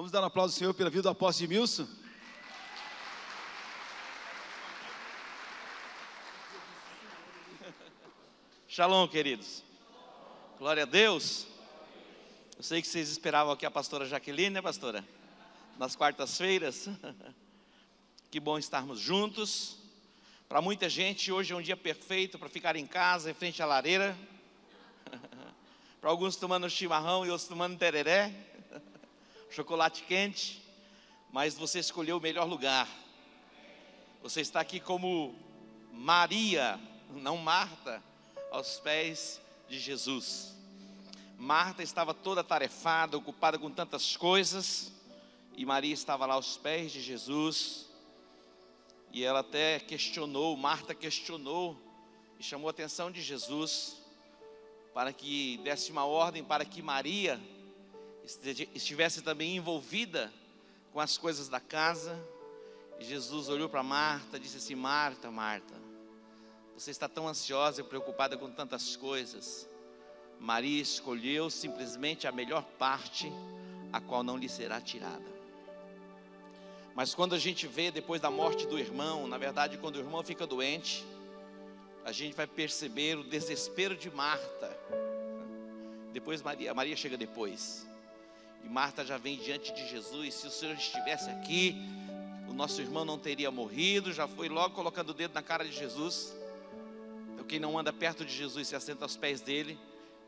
Vamos dar um aplauso ao Senhor pela vida do apóstolo Edmilson. Shalom, queridos. Glória a Deus. Eu sei que vocês esperavam aqui a pastora Jaqueline, né, pastora? Nas quartas-feiras. Que bom estarmos juntos. Para muita gente, hoje é um dia perfeito para ficar em casa, em frente à lareira. Para alguns tomando chimarrão e outros tomando tereré, chocolate quente. Mas você escolheu o melhor lugar. Você está aqui como Maria, não Marta, aos pés de Jesus. Marta estava toda atarefada, ocupada com tantas coisas, e Maria estava lá aos pés de Jesus. E ela até questionou, Marta questionou e chamou a atenção de Jesus para que desse uma ordem para que Maria estivesse também envolvida com as coisas da casa. E Jesus olhou para Marta e disse assim: Marta, Marta, você está tão ansiosa e preocupada com tantas coisas. Maria escolheu simplesmente a melhor parte, a qual não lhe será tirada. Mas quando a gente vê depois da morte do irmão, na verdade quando o irmão fica doente, a gente vai perceber o desespero de Marta. Depois Maria chega depois. E Marta já vem diante de Jesus. Se o Senhor estivesse aqui, o nosso irmão não teria morrido. Já foi logo colocando o dedo na cara de Jesus. Então quem não anda perto de Jesus se assenta aos pés dele,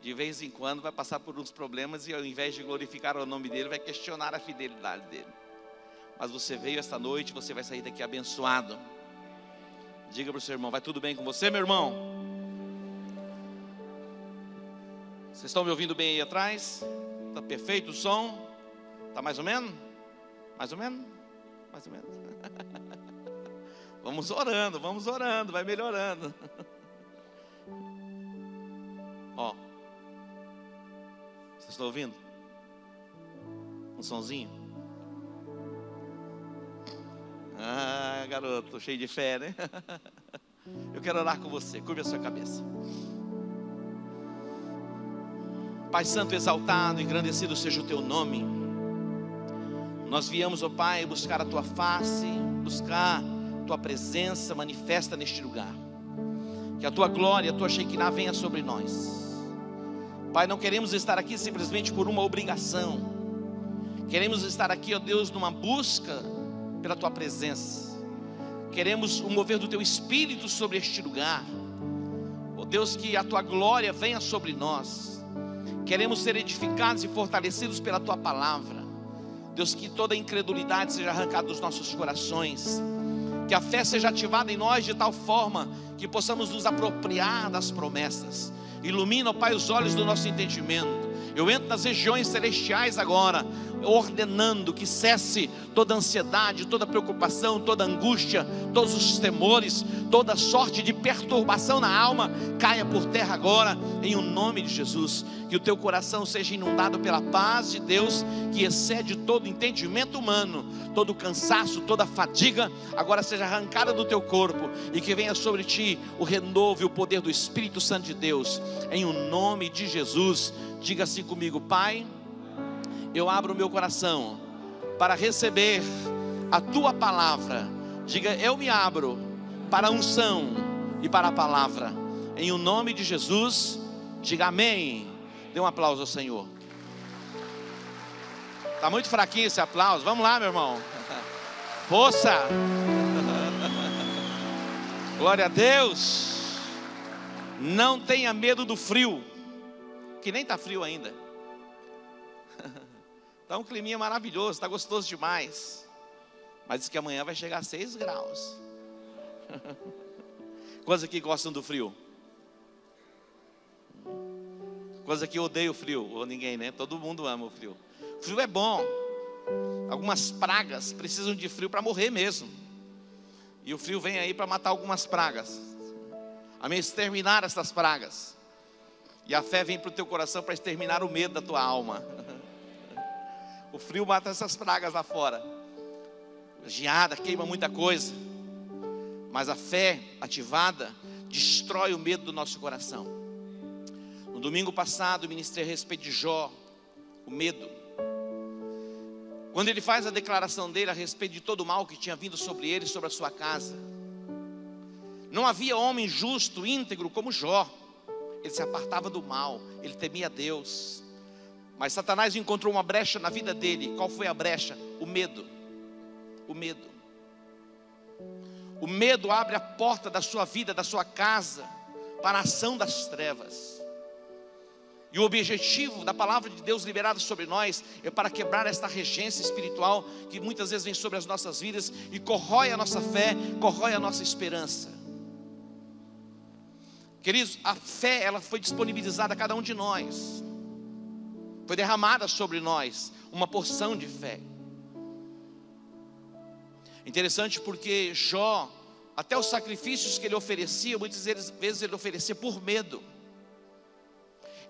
de vez em quando vai passar por uns problemas, e ao invés de glorificar o nome dele, vai questionar a fidelidade dele. Mas você veio esta noite, você vai sair daqui abençoado. Diga para o seu irmão: vai tudo bem com você, meu irmão? Vocês estão me ouvindo bem aí atrás? Está perfeito o som? Está mais ou menos? Mais ou menos? Mais ou menos. Vamos orando, vai melhorando. Ó, vocês estão ouvindo? Um sonzinho? Ah, garoto, tô cheio de fé, né? Eu quero orar com você, curva a sua cabeça. Pai Santo, exaltado, engrandecido seja o teu nome. Nós viemos, ó Pai, buscar a tua face, buscar a tua presença manifesta neste lugar. Que a tua glória, a tua Shekinah venha sobre nós. Pai, não queremos estar aqui simplesmente por uma obrigação. Queremos estar aqui, ó Deus, numa busca pela tua presença. Queremos o mover do teu Espírito sobre este lugar. Ó Deus, que a tua glória venha sobre nós. Queremos ser edificados e fortalecidos pela tua palavra. Deus, que toda incredulidade seja arrancada dos nossos corações. Que a fé seja ativada em nós de tal forma que possamos nos apropriar das promessas. Ilumina, ó Pai, os olhos do nosso entendimento. Eu entro nas regiões celestiais agora, ordenando que cesse toda ansiedade, toda preocupação, toda angústia, todos os temores, toda sorte de perturbação na alma, caia por terra agora, em o nome de Jesus. Que o teu coração seja inundado pela paz de Deus, que excede todo entendimento humano. Todo cansaço, toda fadiga, agora seja arrancada do teu corpo, e que venha sobre ti o renovo e o poder do Espírito Santo de Deus, em o nome de Jesus. Diga assim comigo: Pai, eu abro o meu coração para receber a tua palavra. Diga: eu me abro para a unção e para a palavra, em o nome de Jesus. Diga amém. Dê um aplauso ao Senhor. Está muito fraquinho esse aplauso. Vamos lá, meu irmão. Força. Glória a Deus. Não tenha medo do frio, que nem está frio ainda. Está um climinha maravilhoso, está gostoso demais. Mas diz que amanhã vai chegar a 6 graus. Quantos aqui gostam do frio? Quantos aqui odeiam o frio? Ou ninguém, né? Todo mundo ama o frio. O frio é bom. Algumas pragas precisam de frio para morrer mesmo. E o frio vem aí para matar algumas pragas. Amém? Exterminar essas pragas. E a fé vem para o teu coração para exterminar o medo da tua alma. O frio mata essas pragas lá fora. A geada queima muita coisa. Mas a fé ativada destrói o medo do nosso coração. No domingo passado, eu ministrei a respeito de Jó, o medo. quando ele faz a declaração dele a respeito de todo o mal que tinha vindo sobre ele e sobre a sua casa. Não havia homem justo, íntegro como Jó. Ele se apartava do mal, ele temia Deus. Mas Satanás encontrou uma brecha na vida dele. Qual foi a brecha? O medo. O medo. O medo abre a porta da sua vida, da sua casa, para a ação das trevas. E o objetivo da palavra de Deus liberada sobre nós é para quebrar esta regência espiritual que muitas vezes vem sobre as nossas vidas e corrói a nossa fé, corrói a nossa esperança. Queridos, a fé, ela foi disponibilizada a cada um de nós. Foi derramada sobre nós uma porção de fé. Interessante porque Jó, até os sacrifícios que ele oferecia, muitas vezes ele oferecia por medo.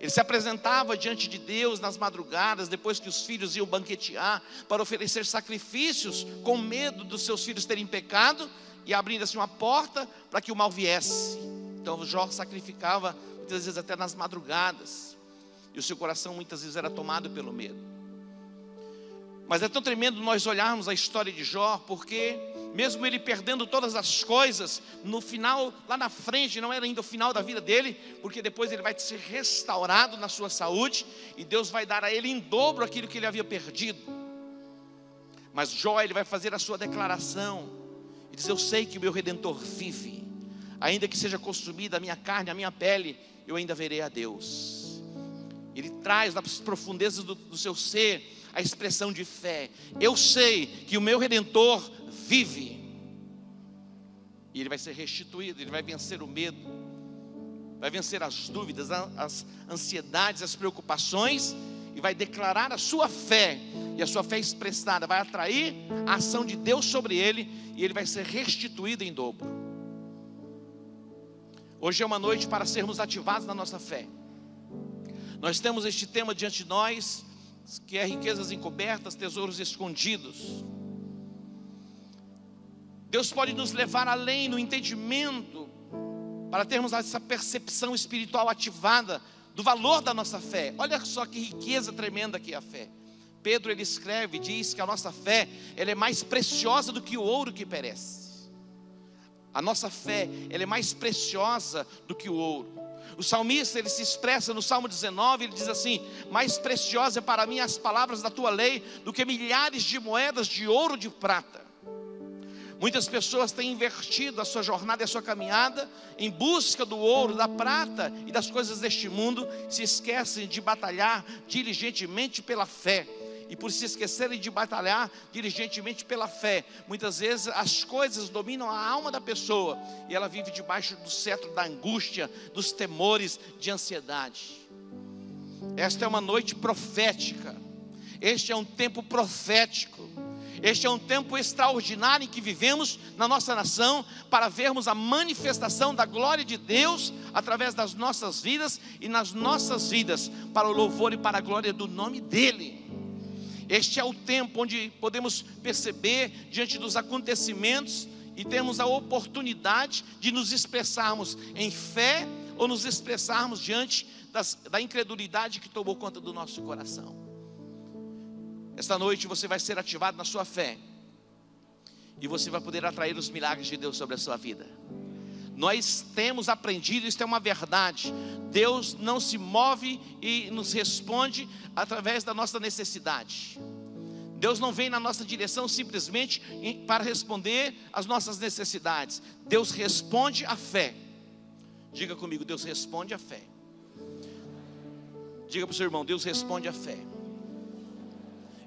Ele se apresentava diante de Deus nas madrugadas, depois que os filhos iam banquetear, para oferecer sacrifícios, com medo dos seus filhos terem pecado, e abrindo assim uma porta para que o mal viesse. Então Jó sacrificava muitas vezes até nas madrugadas, e o seu coração muitas vezes era tomado pelo medo. Mas é tão tremendo nós olharmos a história de Jó, porque mesmo ele perdendo todas as coisas, no final, lá na frente, não era ainda o final da vida dele, porque depois ele vai ser restaurado na sua saúde, e Deus vai dar a ele em dobro aquilo que ele havia perdido. Mas Jó, ele vai fazer a sua declaração, e diz: eu sei que o meu Redentor vive, ainda que seja consumida a minha carne, a minha pele, eu ainda verei a Deus. Ele traz das profundezas do seu ser a expressão de fé. Eu sei que o meu Redentor vive, e ele vai ser restituído. Ele vai vencer o medo, vai vencer as dúvidas, as ansiedades, as preocupações, e vai declarar a sua fé. E a sua fé expressada vai atrair a ação de Deus sobre ele, e ele vai ser restituído em dobro. Hoje é uma noite para sermos ativados na nossa fé. Nós temos este tema diante de nós, que é riquezas encobertas, tesouros escondidos. Deus pode nos levar além no entendimento, para termos essa percepção espiritual ativada do valor da nossa fé. Olha só que riqueza tremenda que é a fé. Pedro, ele escreve, diz que a nossa fé, ela é mais preciosa do que o ouro que perece. A nossa fé, ela é mais preciosa do que o ouro. O salmista, ele se expressa no Salmo 19, ele diz assim: mais preciosa é para mim as palavras da tua lei do que milhares de moedas de ouro de prata. Muitas pessoas têm invertido a sua jornada e a sua caminhada em busca do ouro, da prata e das coisas deste mundo, se esquecem de batalhar diligentemente pela fé. E por se esquecerem de batalhar diligentemente pela fé, muitas vezes as coisas dominam a alma da pessoa, e ela vive debaixo do cetro da angústia, dos temores, de ansiedade. Esta é uma noite profética. Este é um tempo profético. Este é um tempo extraordinário em que vivemos na nossa nação, para vermos a manifestação da glória de Deus através das nossas vidas e nas nossas vidas, para o louvor e para a glória do nome dEle. Este é o tempo onde podemos perceber diante dos acontecimentos e temos a oportunidade de nos expressarmos em fé ou nos expressarmos diante da incredulidade que tomou conta do nosso coração. Esta noite você vai ser ativado na sua fé, e você vai poder atrair os milagres de Deus sobre a sua vida. Nós temos aprendido, isso é uma verdade: Deus não se move e nos responde através da nossa necessidade. Deus não vem na nossa direção simplesmente para responder às nossas necessidades. Deus responde à fé. Diga comigo: Deus responde à fé. Diga para o seu irmão: Deus responde à fé.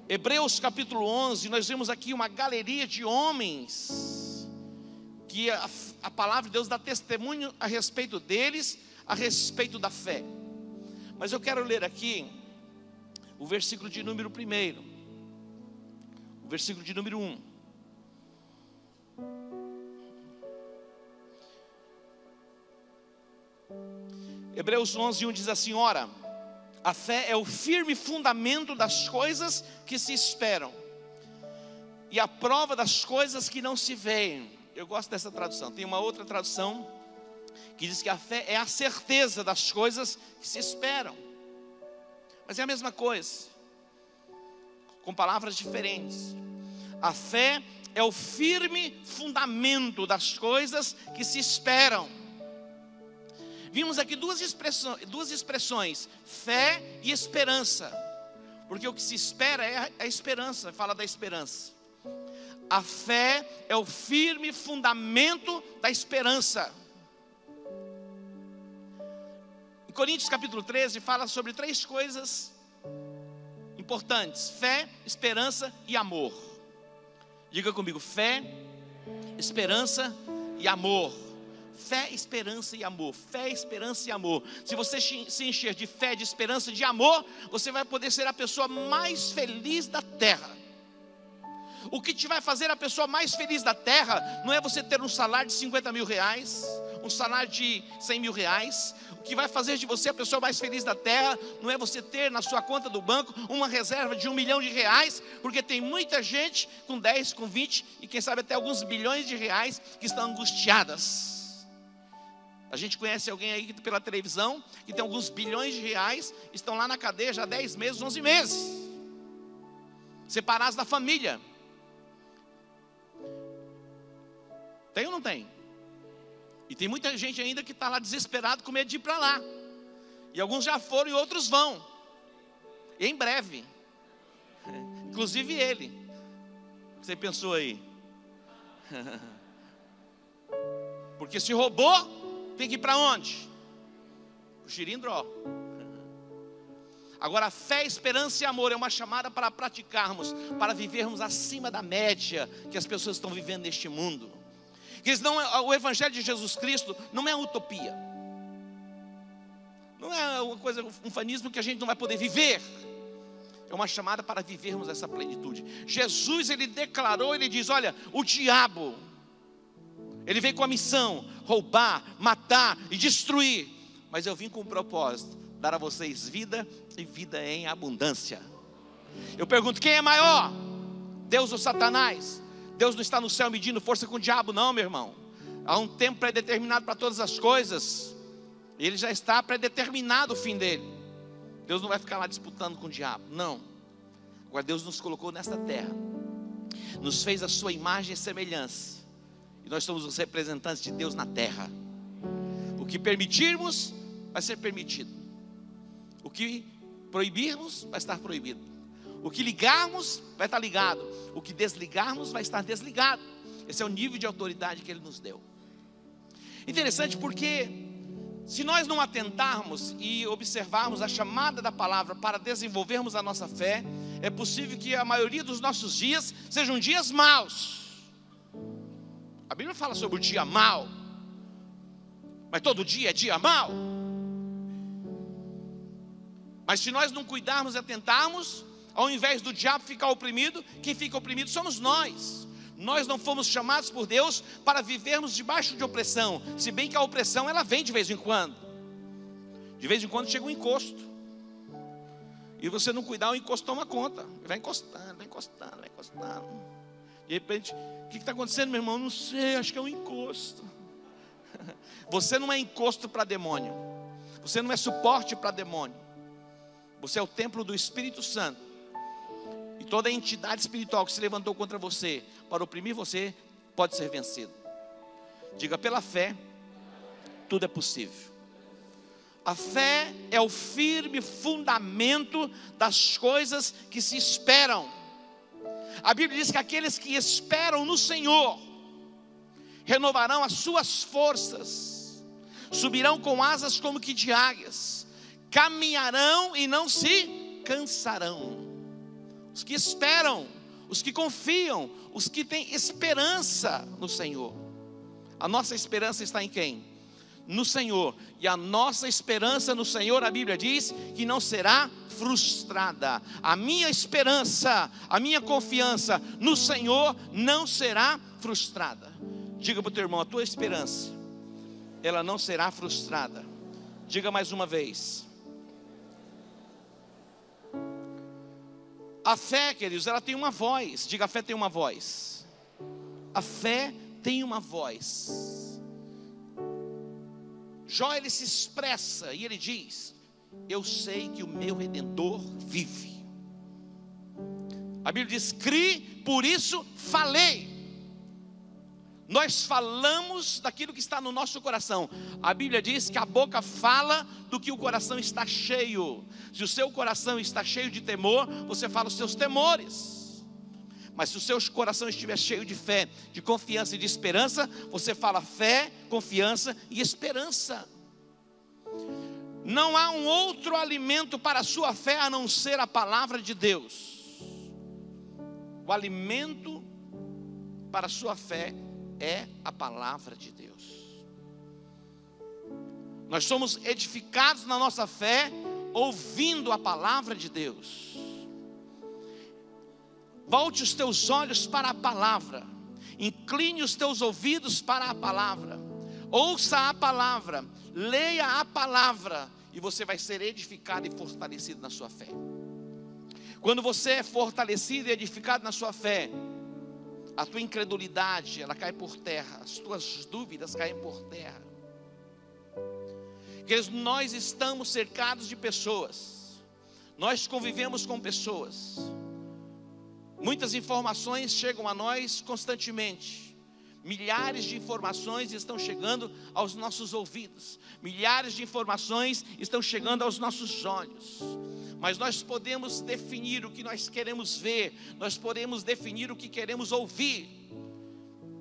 Hebreus capítulo 11, nós vemos aqui uma galeria de homens que a palavra de Deus dá testemunho a respeito deles, a respeito da fé. Mas eu quero ler aqui o versículo de número 1, o versículo de número 1. Hebreus 11, 1 diz assim: ora, a fé é o firme fundamento das coisas que se esperam, e a prova das coisas que não se veem. Eu gosto dessa tradução. Tem uma outra tradução que diz que a fé é a certeza das coisas que se esperam. Mas é a mesma coisa. com palavras diferentes. A fé é o firme fundamento das coisas que se esperam. Vimos aqui duas expressões, fé e esperança. Porque o que se espera é a esperança, fala da esperança. A fé é o firme fundamento da esperança. Em Coríntios capítulo 13 fala sobre 3 coisas importantes: fé, esperança e amor. Diga comigo: fé, esperança e amor. Fé, esperança e amor. Fé, esperança e amor. Se você se encher de fé, de esperança e de amor, você vai poder ser a pessoa mais feliz da terra. O que te vai fazer a pessoa mais feliz da terra não é você ter um salário de 50 mil reais, um salário de 100 mil reais. O que vai fazer de você a pessoa mais feliz da terra não é você ter na sua conta do banco uma reserva de 1 milhão de reais, porque tem muita gente com 10, com 20 e quem sabe até alguns bilhões de reais que estão angustiadas. A gente conhece alguém aí pela televisão que tem alguns bilhões de reais, estão lá na cadeia já 10 meses, 11 meses, separados da família. Tem ou não tem? E tem muita gente ainda que está lá desesperado com medo de ir para lá. E alguns já foram e outros vão. E em breve. Inclusive ele. Você pensou aí? Porque se roubou, tem que ir para onde? O Xirindró. Agora, fé, esperança e amor é uma chamada para praticarmos, para vivermos acima da média que as pessoas estão vivendo neste mundo. O Evangelho de Jesus Cristo não é utopia, não é uma coisa, um fanismo que a gente não vai poder viver. É uma chamada para vivermos essa plenitude. Jesus, ele declarou, ele diz: olha, o diabo, ele veio com a missão roubar, matar e destruir, mas eu vim com um propósito: dar a vocês vida e vida em abundância. Eu pergunto: quem é maior? Deus ou Satanás? Deus não está no céu medindo força com o diabo, não, meu irmão. Há um tempo predeterminado para todas as coisas. Ele já está predeterminado o fim dele. Deus não vai ficar lá disputando com o diabo, não. Agora Deus nos colocou nesta terra, nos fez a sua imagem e semelhança, e nós somos os representantes de Deus na terra. O que permitirmos vai ser permitido, o que proibirmos vai estar proibido, o que ligarmos vai estar ligado, o que desligarmos vai estar desligado. Esse é o nível de autoridade que Ele nos deu. Interessante porque, se nós não atentarmos e observarmos a chamada da palavra para desenvolvermos a nossa fé, é possível que a maioria dos nossos dias sejam dias maus. A Bíblia fala sobre o dia mau, mas todo dia é dia mau. Mas se nós não cuidarmos e atentarmos, ao invés do diabo ficar oprimido, quem fica oprimido somos nós. Nós não fomos chamados por Deus para vivermos debaixo de opressão, se bem que a opressão ela vem de vez em quando. De vez em quando chega um encosto, e você não cuidar, o encosto toma conta. Vai encostando, vai encostando, vai encostando. De repente, o que está acontecendo, meu irmão? Não sei, acho que é um encosto. Você não é encosto para demônio, você não é suporte para demônio. Você é o templo do Espírito Santo. E toda entidade espiritual que se levantou contra você para oprimir você, pode ser vencido. Diga: pela fé, tudo é possível. A fé é o firme fundamento das coisas que se esperam. A Bíblia diz que aqueles que esperam no Senhor renovarão as suas forças, subirão com asas como que de águias, caminharão e não se cansarão. Os que esperam, os que confiam, os que têm esperança no Senhor. A nossa esperança está em quem? No Senhor. E a nossa esperança no Senhor, a Bíblia diz que não será frustrada. A minha esperança, a minha confiança no Senhor não será frustrada. Diga para o teu irmão: a tua esperança, ela não será frustrada. Diga mais uma vez. A fé, queridos, ela tem uma voz. Diga: a fé tem uma voz. A fé tem uma voz. Jó, ele se expressa e ele diz: eu sei que o meu Redentor vive. A Bíblia diz: cri, por isso falei. Nós falamos daquilo que está no nosso coração. A Bíblia diz que a boca fala do que o coração está cheio. Se o seu coração está cheio de temor, você fala os seus temores. Mas se o seu coração estiver cheio de fé, de confiança e de esperança, você fala fé, confiança e esperança. Não há um outro alimento para a sua fé a não ser a palavra de Deus. O alimento para a sua fé é a palavra de Deus. Nós somos edificados na nossa fé ouvindo a palavra de Deus. Volte os teus olhos para a palavra, incline os teus ouvidos para a palavra, ouça a palavra, leia a palavra, e você vai ser edificado e fortalecido na sua fé. Quando você é fortalecido e edificado na sua fé, a tua incredulidade, ela cai por terra, as tuas dúvidas caem por terra. Porque nós estamos cercados de pessoas, nós convivemos com pessoas, muitas informações chegam a nós constantemente, milhares de informações estão chegando aos nossos ouvidos, milhares de informações estão chegando aos nossos olhos. Mas nós podemos definir o que nós queremos ver, nós podemos definir o que queremos ouvir.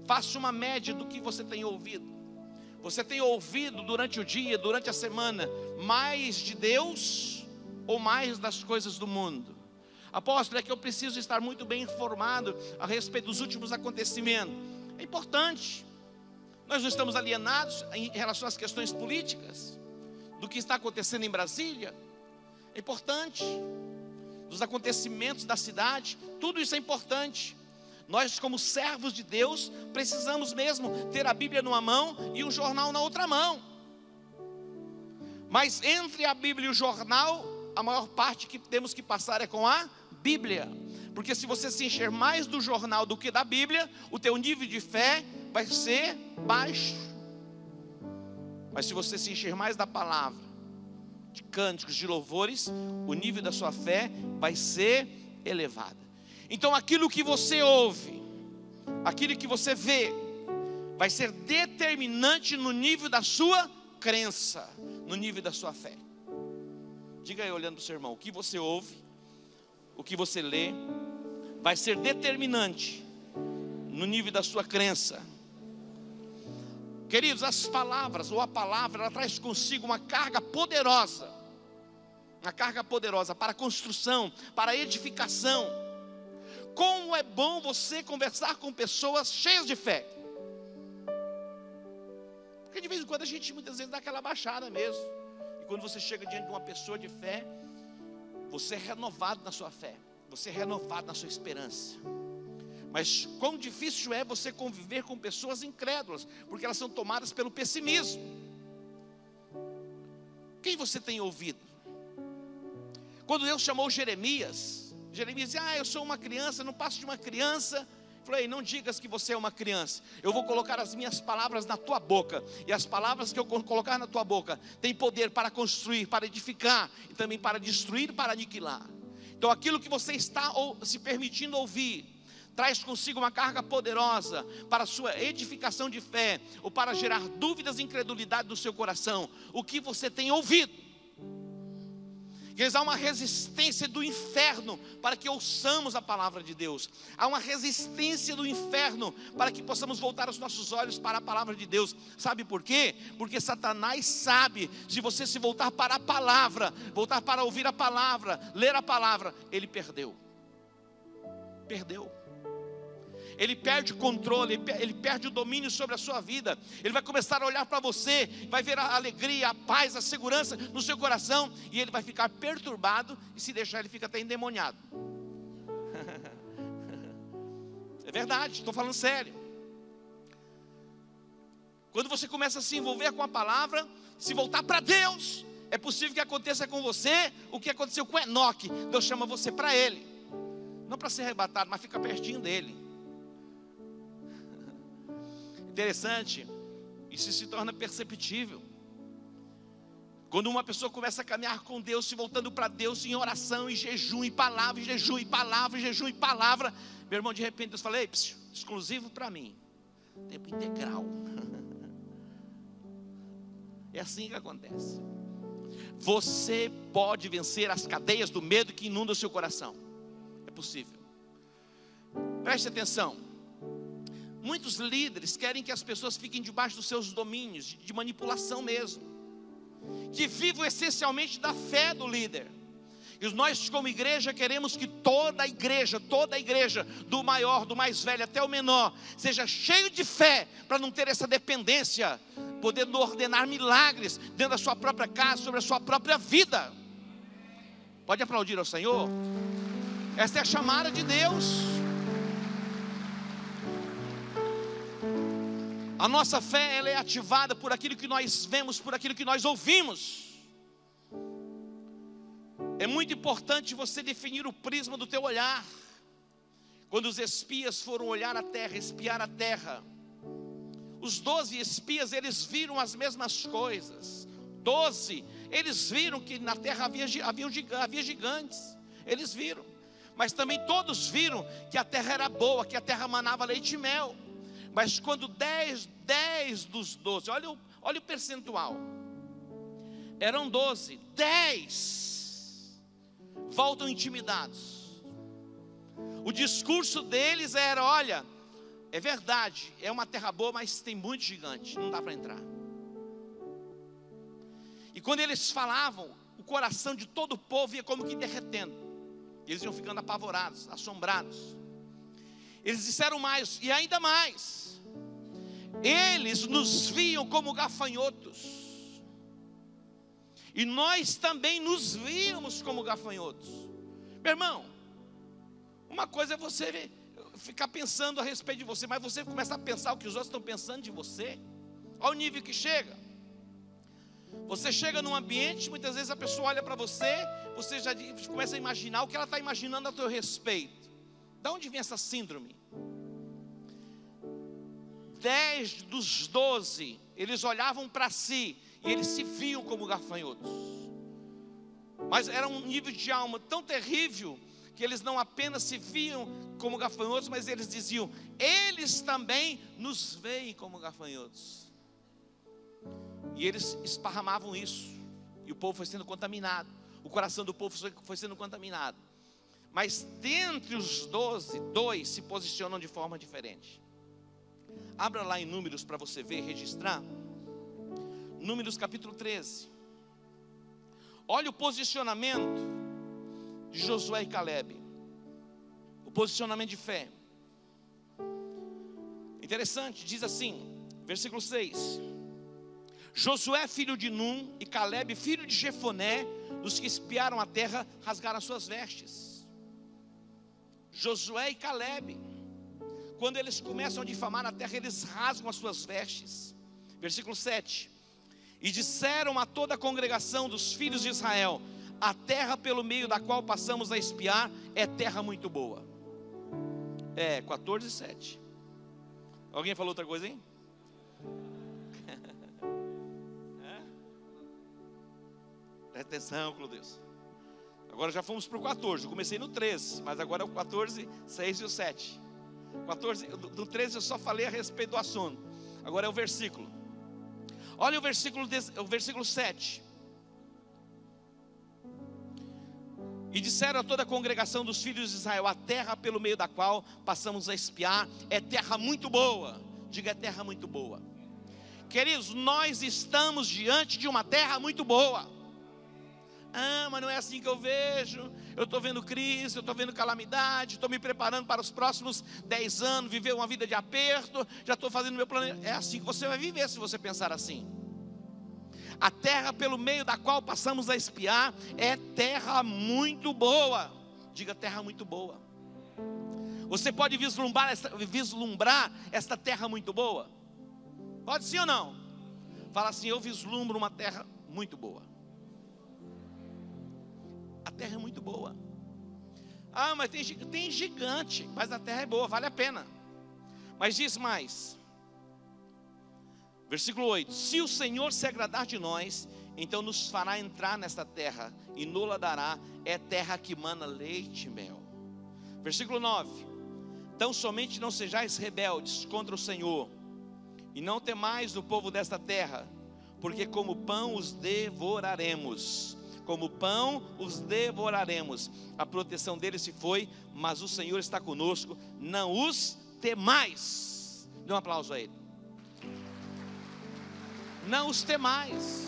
Faça uma média do que você tem ouvido. Você tem ouvido durante o dia, durante a semana, mais de Deus ou mais das coisas do mundo? Apóstolo, é que eu preciso estar muito bem informado a respeito dos últimos acontecimentos. É importante. Nós não estamos alienados em relação às questões políticas, do que está acontecendo em Brasília. É importante, dos acontecimentos da cidade, tudo isso é importante. Nós, como servos de Deus, precisamos mesmo ter a Bíblia numa mão e um jornal na outra mão. Mas entre a Bíblia e o jornal, a maior parte que temos que passar é com a Bíblia. Porque se você se encher mais do jornal do que da Bíblia, o teu nível de fé vai ser baixo. Mas se você se encher mais da palavra, de cânticos, de louvores, o nível da sua fé vai ser elevado. Então aquilo que você ouve, aquilo que você vê, vai ser determinante no nível da sua crença, no nível da sua fé. Diga aí, olhando para o seu irmão, o que você ouve, o que você lê, vai ser determinante no nível da sua crença. Queridos, as palavras, ou a palavra, ela traz consigo uma carga poderosa para a construção, para a edificação. Como é bom você conversar com pessoas cheias de fé. Porque de vez em quando a gente muitas vezes dá aquela baixada mesmo. E quando você chega diante de uma pessoa de fé, você é renovado na sua fé, você é renovado na sua esperança. Mas quão difícil é você conviver com pessoas incrédulas, porque elas são tomadas pelo pessimismo. Quem você tem ouvido? Quando Deus chamou Jeremias disse: eu sou uma criança, não passo de uma criança. Falei: não digas que você é uma criança, eu vou colocar as minhas palavras na tua boca, e as palavras que eu colocar na tua boca têm poder para construir, para edificar, e também para destruir, para aniquilar. Então aquilo que você está se permitindo ouvir, traz consigo uma carga poderosa para a sua edificação de fé, ou para gerar dúvidas e incredulidade no seu coração. O que você tem ouvido? Há uma resistência do inferno para que ouçamos a palavra de Deus. Há uma resistência do inferno para que possamos voltar os nossos olhos para a palavra de Deus. Sabe por quê? Porque Satanás sabe, se você se voltar para a palavra, voltar para ouvir a palavra, ler a palavra, ele perdeu. Ele perde o controle, ele perde o domínio sobre a sua vida. Ele vai começar a olhar para você, vai ver a alegria, a paz, a segurança no seu coração, e ele vai ficar perturbado, e se deixar ele fica até endemoniado. É verdade, estou falando sério. Quando você começa a se envolver com a palavra, se voltar para Deus, é possível que aconteça com você o que aconteceu com Enoque. Deus chama você para Ele, não para ser arrebatado, mas fica pertinho dele. Interessante, isso se torna perceptível. Quando uma pessoa começa a caminhar com Deus, se voltando para Deus em oração, em jejum, em palavra, em jejum, em palavra, em jejum, em palavra, meu irmão, de repente Deus fala: ei, exclusivo para mim, tempo integral. É assim que acontece. Você pode vencer as cadeias do medo que inunda o seu coração. É possível. Preste atenção. Muitos líderes querem que as pessoas fiquem debaixo dos seus domínios, de manipulação mesmo, que vivam essencialmente da fé do líder. E nós, como igreja, queremos que toda a igreja, do maior, do mais velho até o menor, seja cheio de fé, para não ter essa dependência, podendo ordenar milagres dentro da sua própria casa, sobre a sua própria vida. Pode aplaudir ao Senhor? Essa é a chamada de Deus. A nossa fé, ela é ativada por aquilo que nós vemos, por aquilo que nós ouvimos. É muito importante você definir o prisma do teu olhar. Quando os espias foram olhar a terra, espiar a terra, os 12 espias, eles viram as mesmas coisas. 12, eles viram que na terra havia gigantes. Eles viram. Mas também todos viram que a terra era boa, que a terra manava leite e mel. Mas quando 10 dos 12, olha o percentual, eram 12, 10 voltam intimidados. O discurso deles era: olha, é verdade, é uma terra boa, mas tem muito gigante, não dá para entrar. E quando eles falavam, o coração de todo o povo ia como que derretendo. Eles iam ficando apavorados, assombrados. Eles disseram mais, e ainda mais: eles nos viam como gafanhotos, e nós também nos víamos como gafanhotos. Meu irmão, uma coisa é você ficar pensando a respeito de você, mas você começa a pensar o que os outros estão pensando de você. Olha o nível que chega. Você chega num ambiente, muitas vezes a pessoa olha para você, você já começa a imaginar o que ela está imaginando a teu respeito. De onde vem essa síndrome? 10 dos 12, eles olhavam para si e eles se viam como gafanhotos. Mas era um nível de alma tão terrível que eles não apenas se viam como gafanhotos, mas eles diziam: eles também nos veem como gafanhotos. E eles esparramavam isso, e o povo foi sendo contaminado, o coração do povo foi sendo contaminado. Mas dentre os 12, 2 se posicionam de forma diferente. Abra lá em Números para você ver, registrar. Números capítulo 13. Olha o posicionamento de Josué e Caleb. O posicionamento de fé. Interessante, diz assim, versículo 6. Josué, filho de Num, e Caleb, filho de Jefoné, dos que espiaram a terra, rasgaram as suas vestes. Josué e Caleb, quando eles começam a difamar a terra, eles rasgam as suas vestes. Versículo 7. E disseram a toda a congregação dos filhos de Israel: a terra pelo meio da qual passamos a espiar é terra muito boa. 14, 7. Alguém falou outra coisa, hein? Presta atenção, Clodeus. Agora já fomos para o 14, eu comecei no 13, mas agora é o 14, 6 e o 7. 14, do 13 eu só falei a respeito do assunto. Agora é o versículo. Olha o versículo 7. E disseram a toda a congregação dos filhos de Israel: a terra pelo meio da qual passamos a espiar é terra muito boa. Diga: é terra muito boa. Queridos, nós estamos diante de uma terra muito boa. Ah, mas não é assim que eu vejo. Eu estou vendo crise, eu estou vendo calamidade, estou me preparando para os próximos 10 anos, viver uma vida de aperto, já estou fazendo meu plano. É assim que você vai viver se você pensar assim. A terra pelo meio da qual passamos a espiar é terra muito boa. Diga: terra muito boa. Você pode vislumbrar esta terra muito boa? Pode sim ou não? Fala assim: eu vislumbro uma terra muito boa. A terra é muito boa. Ah, mas tem gigante, mas a terra é boa, vale a pena. Mas diz mais, versículo 8: se o Senhor se agradar de nós então nos fará entrar nesta terra, e nos dará, é terra que mana leite e mel. Versículo 9: então somente não sejais rebeldes contra o Senhor, e não temais o povo desta terra, porque como pão os devoraremos. Como pão os devoraremos. A proteção deles se foi, mas o Senhor está conosco, não os temais. Dê um aplauso a ele. Não os temais.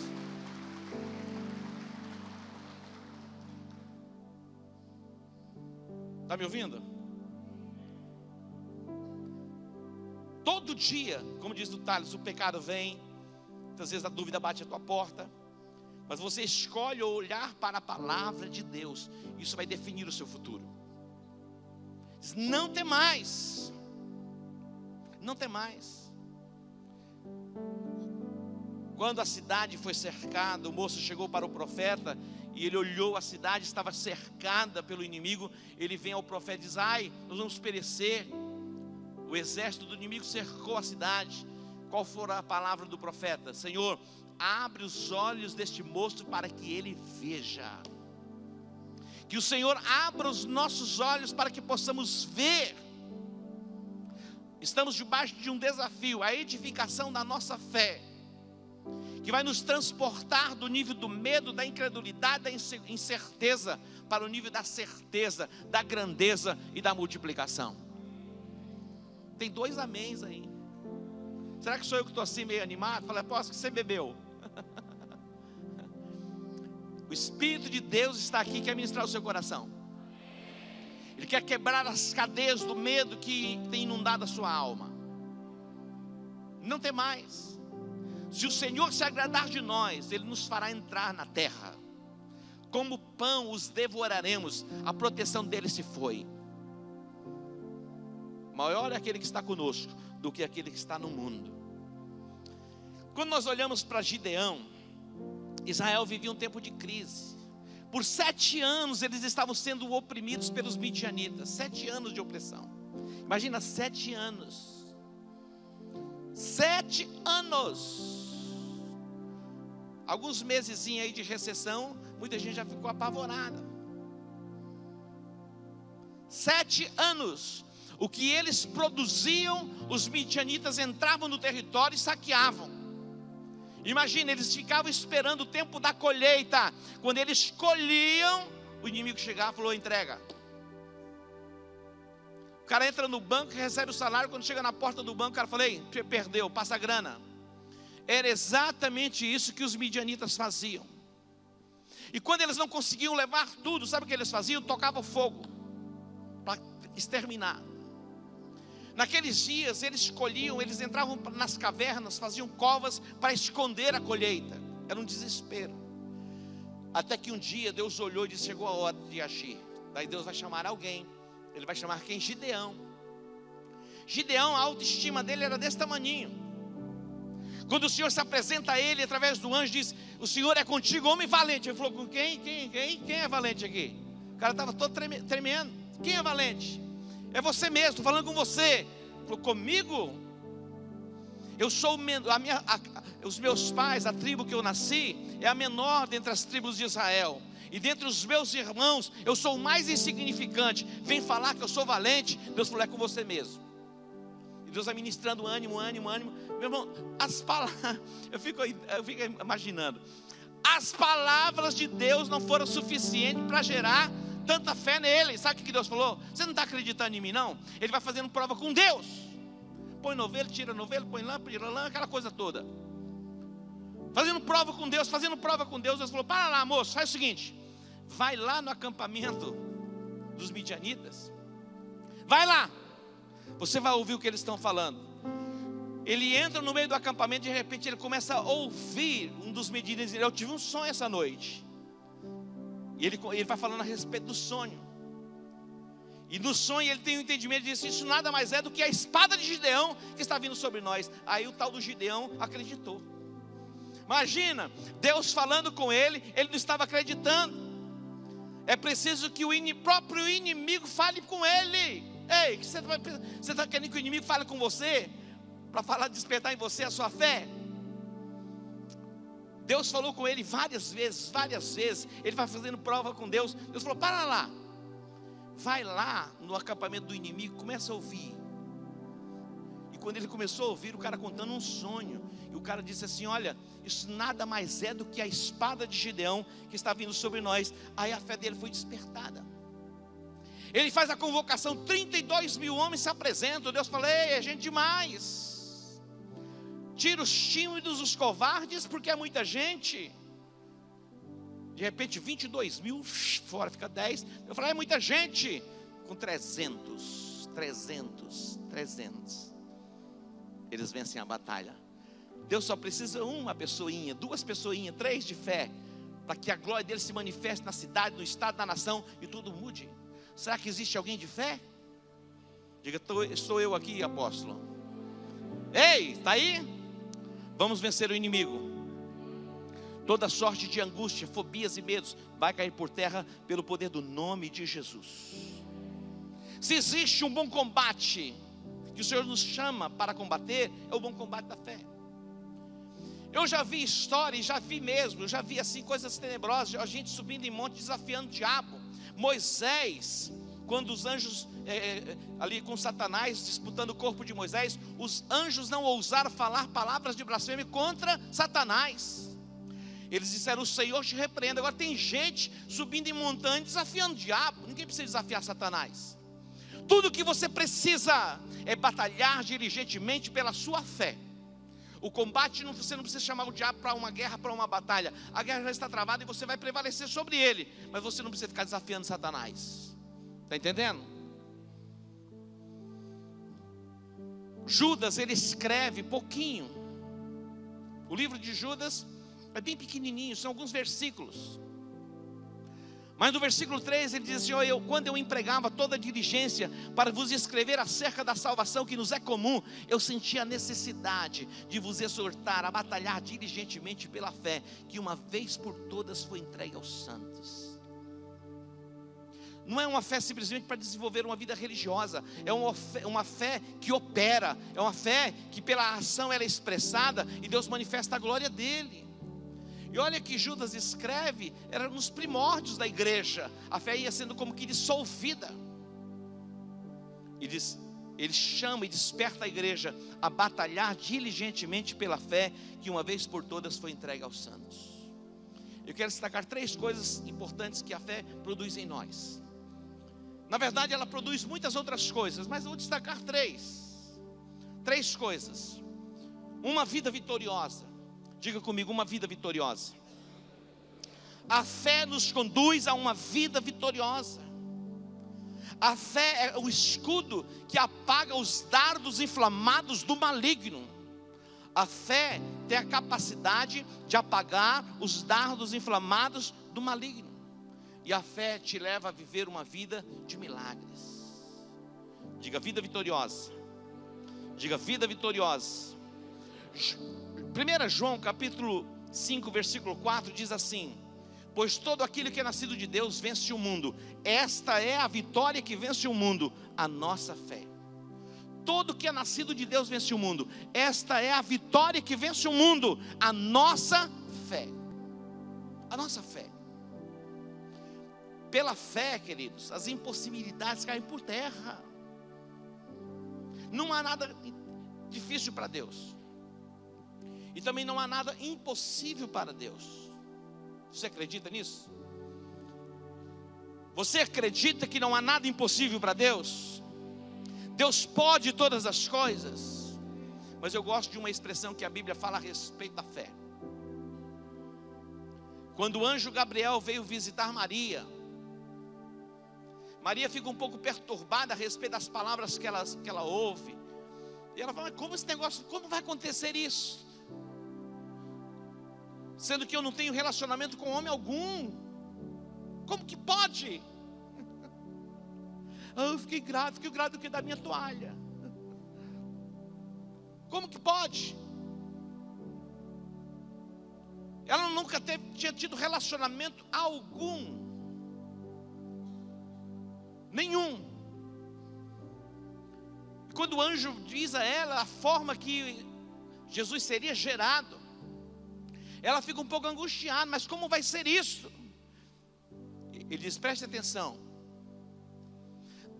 Está me ouvindo? Todo dia, como diz o Thales, o pecado vem. Muitas vezes a dúvida bate à tua porta, mas você escolhe olhar para a palavra de Deus. Isso vai definir o seu futuro. Não tem mais. Não tem mais. Quando a cidade foi cercada, o moço chegou para o profeta e ele olhou, a cidade estava cercada pelo inimigo. Ele vem ao profeta e diz: ai, nós vamos perecer. O exército do inimigo cercou a cidade. Qual foi a palavra do profeta? Senhor, abre os olhos deste moço para que ele veja. Que o Senhor abra os nossos olhos para que possamos ver. Estamos debaixo de um desafio, a edificação da nossa fé, que vai nos transportar do nível do medo, da incredulidade, da incerteza, para o nível da certeza, da grandeza e da multiplicação. Tem 2 améns aí. Será que sou eu que estou assim meio animado? Falei: apóstolo, que você bebeu? O Espírito de Deus está aqui, quer ministrar o seu coração. Ele quer quebrar as cadeias do medo que tem inundado a sua alma. Não tem mais. Se o Senhor se agradar de nós, Ele nos fará entrar na terra. Como pão os devoraremos. A proteção dele se foi. Maior é aquele que está conosco do que aquele que está no mundo. Quando nós olhamos para Gideão, Israel vivia um tempo de crise. Por 7 anos eles estavam sendo oprimidos pelos midianitas. 7 anos de opressão. Imagina, 7 anos. 7 anos. Alguns meses aí de recessão, muita gente já ficou apavorada. 7 anos. O que eles produziam, os midianitas entravam no território e saqueavam. Imagina, eles ficavam esperando o tempo da colheita. Quando eles colhiam, o inimigo chegava e falou: entrega. O cara entra no banco e recebe o salário. Quando chega na porta do banco, o cara fala: ei, perdeu, passa a grana. Era exatamente isso que os midianitas faziam. E quando eles não conseguiam levar tudo, sabe o que eles faziam? Tocavam fogo para exterminar. Naqueles dias eles colhiam, eles entravam nas cavernas, faziam covas para esconder a colheita. Era um desespero. Até que um dia Deus olhou e disse: chegou a hora de agir. Daí Deus vai chamar alguém. Ele vai chamar quem? Gideão. Gideão, a autoestima dele era desse tamaninho. Quando o Senhor se apresenta a ele através do anjo, diz: o Senhor é contigo, homem valente. Ele falou: com quem? Quem é valente aqui? O cara estava todo tremendo. Quem é valente? É você mesmo, estou falando com você. Ele falou: comigo? Eu sou os meus pais, a tribo que eu nasci, é a menor dentre as tribos de Israel. E dentre os meus irmãos, eu sou o mais insignificante. Vem falar que eu sou valente. Deus falou: é com você mesmo. E Deus vai ministrando ânimo. Meu irmão, as palavras, eu fico imaginando. As palavras de Deus não foram suficientes para gerar tanta fé nele. Sabe o que Deus falou? Você não está acreditando em mim, não? Ele vai fazendo prova com Deus. Põe novelo, tira novelo, põe lã, tira lã, aquela coisa toda. Fazendo prova com Deus. Deus falou: para lá, moço, faz o seguinte. Vai lá no acampamento dos midianitas. Vai lá. Você vai ouvir o que eles estão falando. Ele entra no meio do acampamento e de repente ele começa a ouvir um dos midianitas dizer: eu tive um sonho essa noite. E ele vai falando a respeito do sonho. E no sonho ele tem um entendimento e diz: isso nada mais é do que a espada de Gideão que está vindo sobre nós. Aí o tal do Gideão acreditou. Imagina, Deus falando com ele, ele não estava acreditando. É preciso que o próprio inimigo fale com ele. Ei, você está querendo que o inimigo fale com você? Para despertar em você a sua fé? Deus falou com ele várias vezes. Ele vai fazendo prova com Deus. Deus falou: para lá, vai lá no acampamento do inimigo, começa a ouvir. E quando ele começou a ouvir, o cara contando um sonho, e o cara disse assim: olha, isso nada mais é do que a espada de Gideão que está vindo sobre nós. Aí a fé dele foi despertada. Ele faz a convocação, 32 mil homens se apresentam. Deus fala: ei, é gente demais. Tira os tímidos, os covardes, porque é muita gente. De repente 22 mil, fora fica 10. Eu falei: é muita gente. Com 300. Eles vencem a batalha. Deus só precisa uma pessoinha, 2 pessoinhas, 3 de fé, para que a glória dele se manifeste na cidade, no estado, na nação, e tudo mude. Será que existe alguém de fé? Diga: sou eu aqui, apóstolo. Ei, está aí? Vamos vencer o inimigo. Toda sorte de angústia, fobias e medos vai cair por terra pelo poder do nome de Jesus. Se existe um bom combate que o Senhor nos chama para combater, é o bom combate da fé. Eu já vi histórias, já vi assim coisas tenebrosas, a gente subindo em monte desafiando o diabo. Moisés, quando os anjos ali com Satanás disputando o corpo de Moisés, os anjos não ousaram falar palavras de blasfêmia contra Satanás. Eles disseram: o Senhor te repreenda. Agora tem gente subindo em montanha desafiando o diabo. Ninguém precisa desafiar Satanás. Tudo que você precisa é batalhar diligentemente pela sua fé. O combate, você não precisa chamar o diabo para uma guerra, para uma batalha. A guerra já está travada e você vai prevalecer sobre ele. Mas você não precisa ficar desafiando Satanás. Está entendendo? Judas, ele escreve pouquinho. O livro de Judas é bem pequenininho, são alguns versículos. Mas no versículo 3 ele diz assim: quando eu empregava toda a diligência para vos escrever acerca da salvação que nos é comum, eu sentia a necessidade de vos exortar a batalhar diligentemente pela fé, que uma vez por todas foi entregue aos santos. Não é uma fé simplesmente para desenvolver uma vida religiosa, é uma fé que opera, é uma fé que pela ação ela é expressada e Deus manifesta a glória dele. E olha que Judas escreve, era nos primórdios da igreja, a fé ia sendo como que dissolvida. Ele chama e desperta a igreja a batalhar diligentemente pela fé, que uma vez por todas foi entregue aos santos. Eu quero destacar 3 coisas importantes que a fé produz em nós. Na verdade ela produz muitas outras coisas, mas eu vou destacar 3 coisas. Uma vida vitoriosa. Diga comigo: uma vida vitoriosa. A fé nos conduz a uma vida vitoriosa. A fé é o escudo que apaga os dardos inflamados do maligno. A fé tem a capacidade de apagar os dardos inflamados do maligno. E a fé te leva a viver uma vida de milagres. Diga: vida vitoriosa. Diga: vida vitoriosa. 1 João capítulo 5 versículo 4 diz assim: pois todo aquele que é nascido de Deus vence o mundo. Esta é a vitória que vence o mundo, a nossa fé. Todo que é nascido de Deus vence o mundo. Esta é a vitória que vence o mundo, a nossa fé. A nossa fé. Pela fé, queridos, as impossibilidades caem por terra. Não há nada difícil para Deus. E também não há nada impossível para Deus. Você acredita nisso? Você acredita que não há nada impossível para Deus? Deus pode todas as coisas. Mas eu gosto de uma expressão que a Bíblia fala a respeito da fé. Quando o anjo Gabriel veio visitar Maria, Maria fica um pouco perturbada a respeito das palavras que ela ouve. E ela fala: como esse negócio, como vai acontecer isso? Sendo que eu não tenho relacionamento com homem algum. Como que pode? Eu fiquei grávida do que da minha toalha. Como que pode? Ela nunca tinha tido relacionamento algum. Nenhum. E quando o anjo diz a ela a forma que Jesus seria gerado, Ela fica um pouco angustiada, mas como vai ser isso? Ele diz, preste atenção.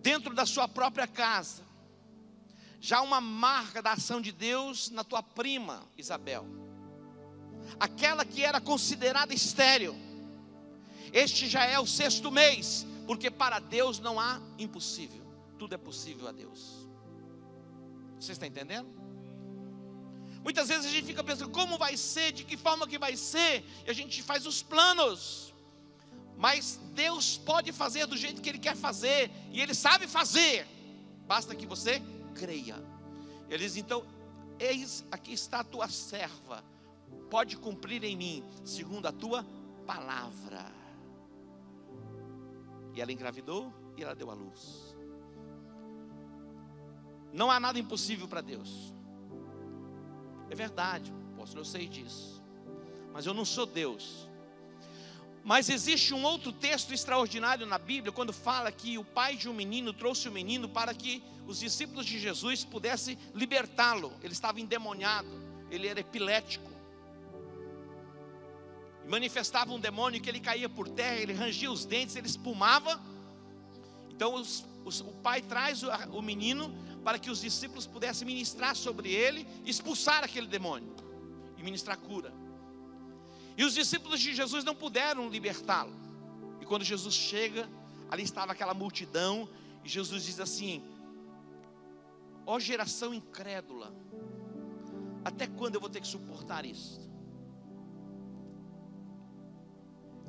Dentro da sua própria casa, já há uma marca da ação de Deus na tua prima Isabel, aquela que era considerada estéril. Este já é o 6º mês, porque para Deus não há impossível, tudo é possível a Deus. Você está entendendo? Muitas vezes a gente fica pensando, como vai ser, de que forma que vai ser, e a gente faz os planos, mas Deus pode fazer do jeito que Ele quer fazer, e Ele sabe fazer, basta que você creia. Ele diz, então, eis aqui está a tua serva, pode cumprir em mim, segundo a tua palavra. E ela engravidou, e ela deu à luz. Não há nada impossível para Deus. É verdade, apóstolo, eu sei disso, mas eu não sou Deus. Mas existe um outro texto extraordinário na Bíblia, quando fala que o pai de um menino trouxe o menino para que os discípulos de Jesus pudessem libertá-lo. Ele estava endemoniado, ele era epilético, manifestava um demônio que ele caía por terra, ele rangia os dentes, ele espumava. Então o pai traz o menino para que os discípulos pudessem ministrar sobre ele, expulsar aquele demônio e ministrar cura. E os discípulos de Jesus não puderam libertá-lo. E quando Jesus chega, ali estava aquela multidão, e Jesus diz assim, ó geração incrédula, até quando eu vou ter que suportar isso?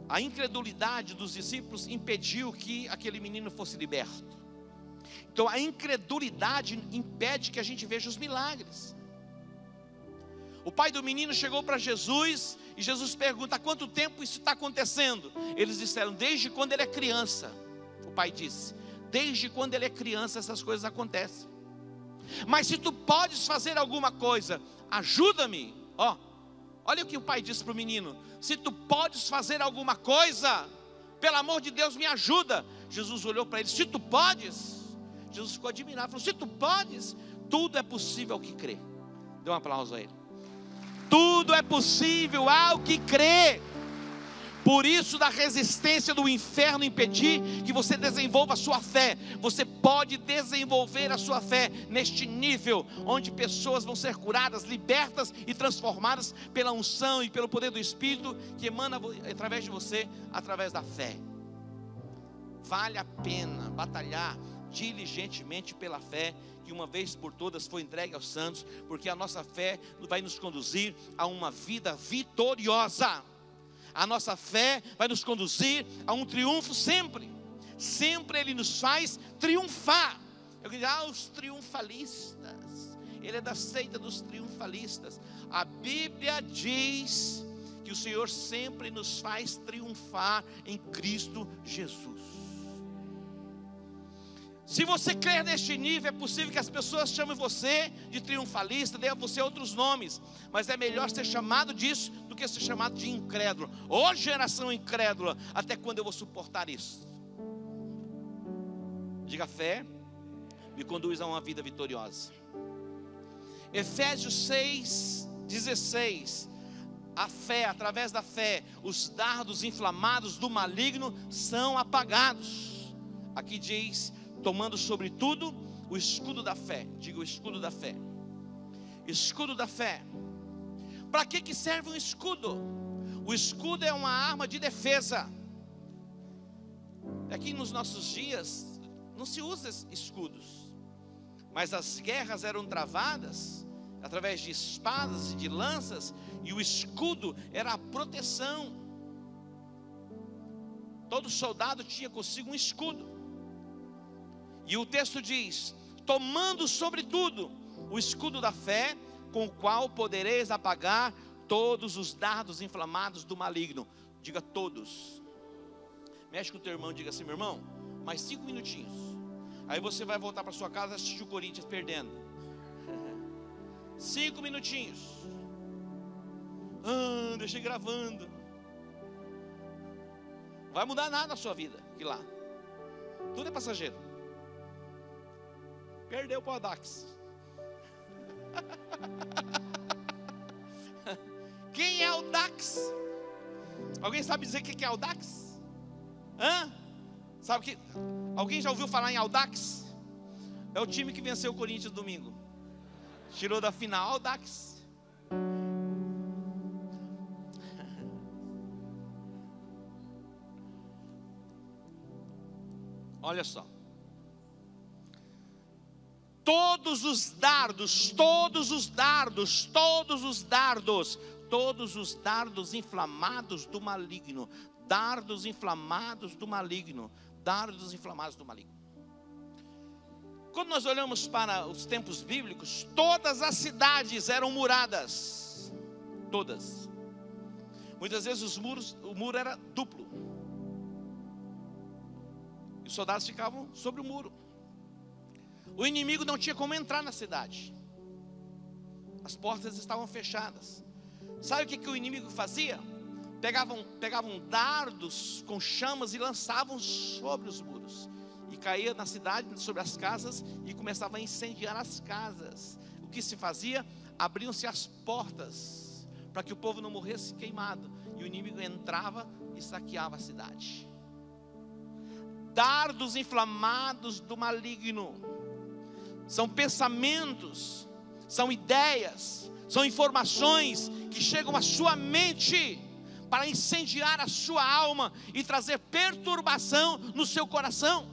A incredulidade dos discípulos impediu que aquele menino fosse liberto. Então a incredulidade impede que a gente veja os milagres. O pai do menino chegou para Jesus, e Jesus pergunta, há quanto tempo isso está acontecendo? Eles disseram, desde quando ele é criança. O pai disse, desde quando ele é criança essas coisas acontecem. Mas se tu podes fazer alguma coisa, ajuda-me. Olha o que o pai disse para o menino, se tu podes fazer alguma coisa, pelo amor de Deus me ajuda. Jesus olhou para ele, se tu podes. Jesus ficou admirado, falou, se tu podes, tudo é possível ao que crê. Dê um aplauso a ele. Tudo é possível ao que crê. Por isso da resistência do inferno impedir que você desenvolva a sua fé. Você pode desenvolver a sua fé neste nível, onde pessoas vão ser curadas, libertas e transformadas pela unção e pelo poder do Espírito que emana através de você, através da fé. Vale a pena batalhar diligentemente pela fé, que uma vez por todas foi entregue aos santos, porque a nossa fé vai nos conduzir a uma vida vitoriosa. A nossa fé vai nos conduzir a um triunfo sempre. Sempre Ele nos faz triunfar. Eu digo, os triunfalistas. Ele é da seita dos triunfalistas. A Bíblia diz que o Senhor sempre nos faz triunfar em Cristo Jesus. Se você crer neste nível, é possível que as pessoas chamem você de triunfalista, dê a você outros nomes, mas é melhor ser chamado disso do que ser chamado de incrédulo. Ô geração incrédula, até quando eu vou suportar isso? Diga, fé me conduz a uma vida vitoriosa. Efésios 6:16. A fé, através da fé, os dardos inflamados do maligno são apagados. Aqui diz, tomando sobretudo o escudo da fé. Diga, o escudo da fé. Escudo da fé. Para que serve um escudo? O escudo é uma arma de defesa. Aqui nos nossos dias não se usa escudos, mas as guerras eram travadas através de espadas e de lanças, e o escudo era a proteção. Todo soldado tinha consigo um escudo. E o texto diz, tomando sobretudo o escudo da fé, com o qual podereis apagar todos os dardos inflamados do maligno. Diga, todos. Mexe com o teu irmão, diga assim, meu irmão, mais 5 minutinhos. Aí você vai voltar para sua casa e assistir o Corinthians perdendo. 5 minutinhos. Deixei gravando. Não vai mudar nada na sua vida, que lá tudo é passageiro. Perdeu para o Audax. Quem é Audax? Alguém sabe dizer o que é Audax? Sabe que? Alguém já ouviu falar em Audax? É o time que venceu o Corinthians domingo. Tirou da final, Audax. Olha só. Todos os dardos inflamados do maligno. Dardos inflamados do maligno. Dardos inflamados do maligno. Quando nós olhamos para os tempos bíblicos, todas as cidades eram muradas. Todas. Muitas vezes o muro era duplo. E os soldados ficavam sobre o muro. O inimigo não tinha como entrar na cidade. As portas estavam fechadas. Sabe o que o inimigo fazia? Pegavam dardos com chamas e lançavam sobre os muros. E caía na cidade, sobre as casas, e começava a incendiar as casas. O que se fazia? Abriam-se as portas, para que o povo não morresse queimado. E o inimigo entrava e saqueava a cidade. Dardos inflamados do maligno. São pensamentos, são ideias, são informações que chegam à sua mente para incendiar a sua alma e trazer perturbação no seu coração.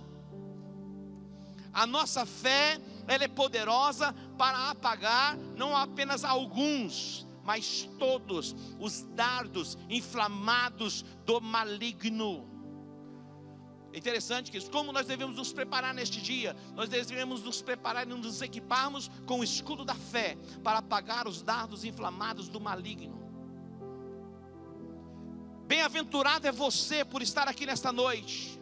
A nossa fé, ela é poderosa para apagar não apenas alguns, mas todos os dardos inflamados do maligno. É interessante que como nós devemos nos preparar neste dia, nós devemos nos preparar e nos equiparmos com o escudo da fé, para apagar os dardos inflamados do maligno. Bem-aventurado é você por estar aqui nesta noite.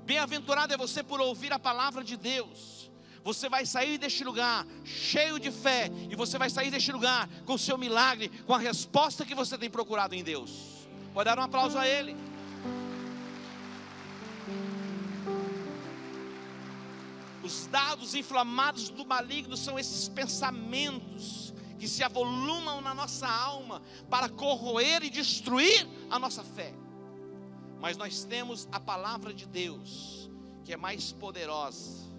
Bem-aventurado é você por ouvir a palavra de Deus. Você vai sair deste lugar cheio de fé, e você vai sair deste lugar com o seu milagre, com a resposta que você tem procurado em Deus. Pode dar um aplauso a Ele. Os dardos inflamados do maligno são esses pensamentos que se avolumam na nossa alma para corroer e destruir a nossa fé. Mas nós temos a palavra de Deus, que é mais poderosa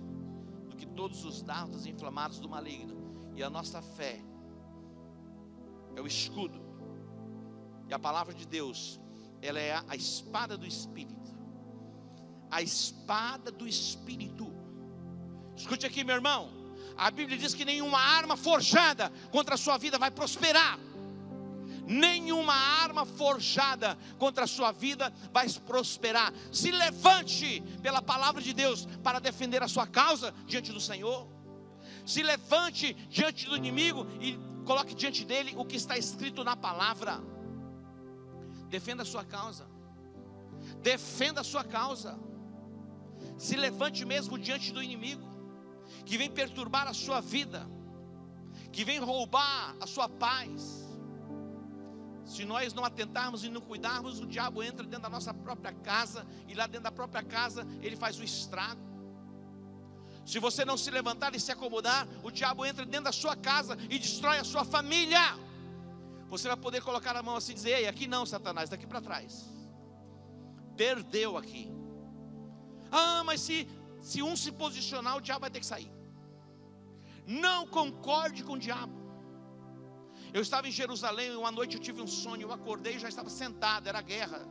do que todos os dardos inflamados do maligno. E a nossa fé é o escudo. E a palavra de Deus, ela é a espada do Espírito. A espada do Espírito. Escute aqui, meu irmão. A Bíblia diz que nenhuma arma forjada contra a sua vida vai prosperar. Nenhuma arma forjada contra a sua vida vai prosperar. Se levante pela palavra de Deus para defender a sua causa diante do Senhor. Se levante diante do inimigo e coloque diante dele o que está escrito na palavra. Defenda a sua causa. Defenda a sua causa. Se levante mesmo diante do inimigo que vem perturbar a sua vida, que vem roubar a sua paz. Se nós não atentarmos e não cuidarmos, o diabo entra dentro da nossa própria casa, e lá dentro da própria casa ele faz o estrago. Se você não se levantar e se acomodar, o diabo entra dentro da sua casa e destrói a sua família. Você vai poder colocar a mão assim e dizer: ei, aqui não, Satanás, daqui para trás. Perdeu aqui. Mas se um se posicionar, o diabo vai ter que sair. Não concorde com o diabo. Eu estava em Jerusalém, uma noite eu tive um sonho, eu acordei e já estava sentado, era guerra.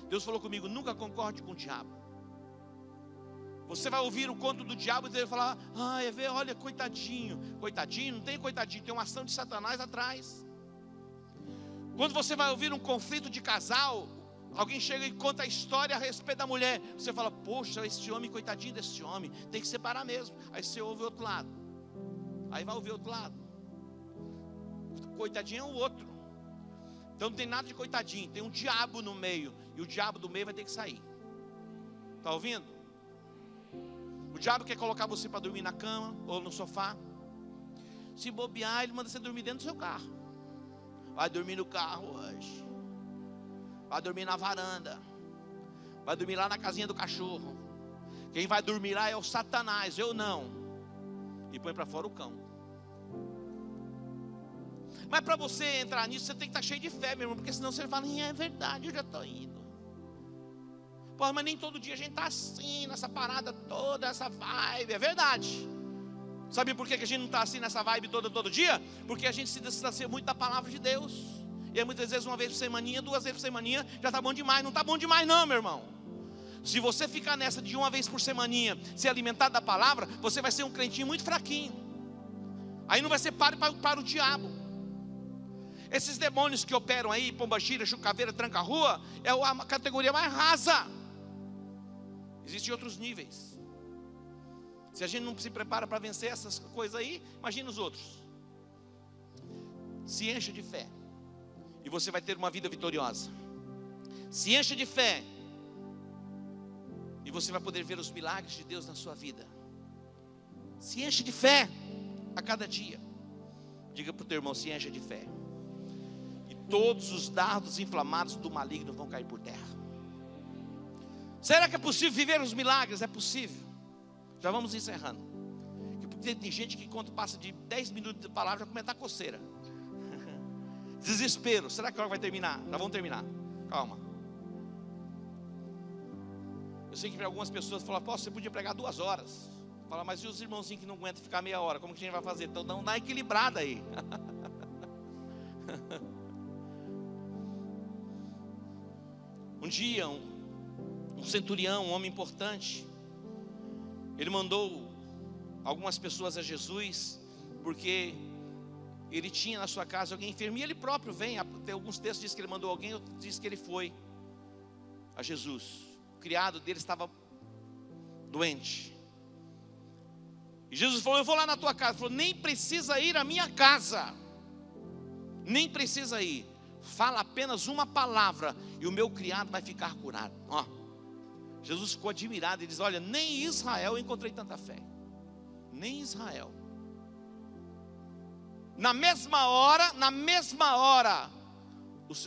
Deus falou comigo: nunca concorde com o diabo. Você vai ouvir o conto do diabo e ele vai falar: olha, coitadinho. Coitadinho, não tem coitadinho, tem uma ação de Satanás atrás. Quando você vai ouvir um conflito de casal, alguém chega e conta a história a respeito da mulher, você fala: poxa, esse homem, coitadinho desse homem, tem que separar mesmo. Aí você ouve o outro lado. Aí vai ouvir o outro lado. Coitadinho é o outro. Então não tem nada de coitadinho, tem um diabo no meio. E o diabo do meio vai ter que sair. Está ouvindo? O diabo quer colocar você para dormir na cama ou no sofá. Se bobear, ele manda você dormir dentro do seu carro. Vai dormir no carro hoje. Vai dormir na varanda. Vai dormir lá na casinha do cachorro. Quem vai dormir lá é o Satanás, eu não. E põe para fora o cão. Mas para você entrar nisso, você tem que estar cheio de fé, meu irmão, porque senão você fala, é verdade, eu já estou indo. Pô, mas nem todo dia a gente está assim, nessa parada toda, essa vibe, é verdade. Sabe por que a gente não está assim nessa vibe todo dia? Porque a gente se distancia muito da palavra de Deus. E muitas vezes uma vez por semaninha, 2 vezes por semaninha, já está bom demais. Não está bom demais não, meu irmão. Se você ficar nessa de 1 vez por semaninha, se alimentar da palavra, você vai ser um crentinho muito fraquinho. Aí não vai ser para o diabo. Esses demônios que operam aí, pombagira, chucaveira, tranca-rua, é a categoria mais rasa. Existem outros níveis. Se a gente não se prepara para vencer essas coisas aí, imagina os outros. Se encha de fé, e você vai ter uma vida vitoriosa. Se encha de fé, e você vai poder ver os milagres de Deus na sua vida. Se enche de fé a cada dia. Diga para o teu irmão, se encha de fé. E todos os dardos inflamados do maligno vão cair por terra. Será que é possível viver os milagres? É possível. Já vamos encerrando. Porque tem gente que quando passa de 10 minutos de palavra já começa a coceira. Desespero. Será que agora vai terminar? Já vamos terminar. Calma. Eu sei que para algumas pessoas falam, você podia pregar 2 horas. Fala, mas e os irmãozinhos que não aguentam ficar meia hora? Como que a gente vai fazer? Então dá uma equilibrada aí. Um dia, um centurião, um homem importante, ele mandou algumas pessoas a Jesus, porque ele tinha na sua casa alguém enfermo, e ele próprio vem. Tem alguns textos que diz que ele mandou alguém, outros diz que ele foi a Jesus. O criado dele estava doente. E Jesus falou, eu vou lá na tua casa. Ele falou, nem precisa ir à minha casa. Nem precisa ir. Fala apenas uma palavra e o meu criado vai ficar curado. Ó, Jesus ficou admirado e diz, olha, nem em Israel eu encontrei tanta fé. Nem em Israel. Na mesma hora,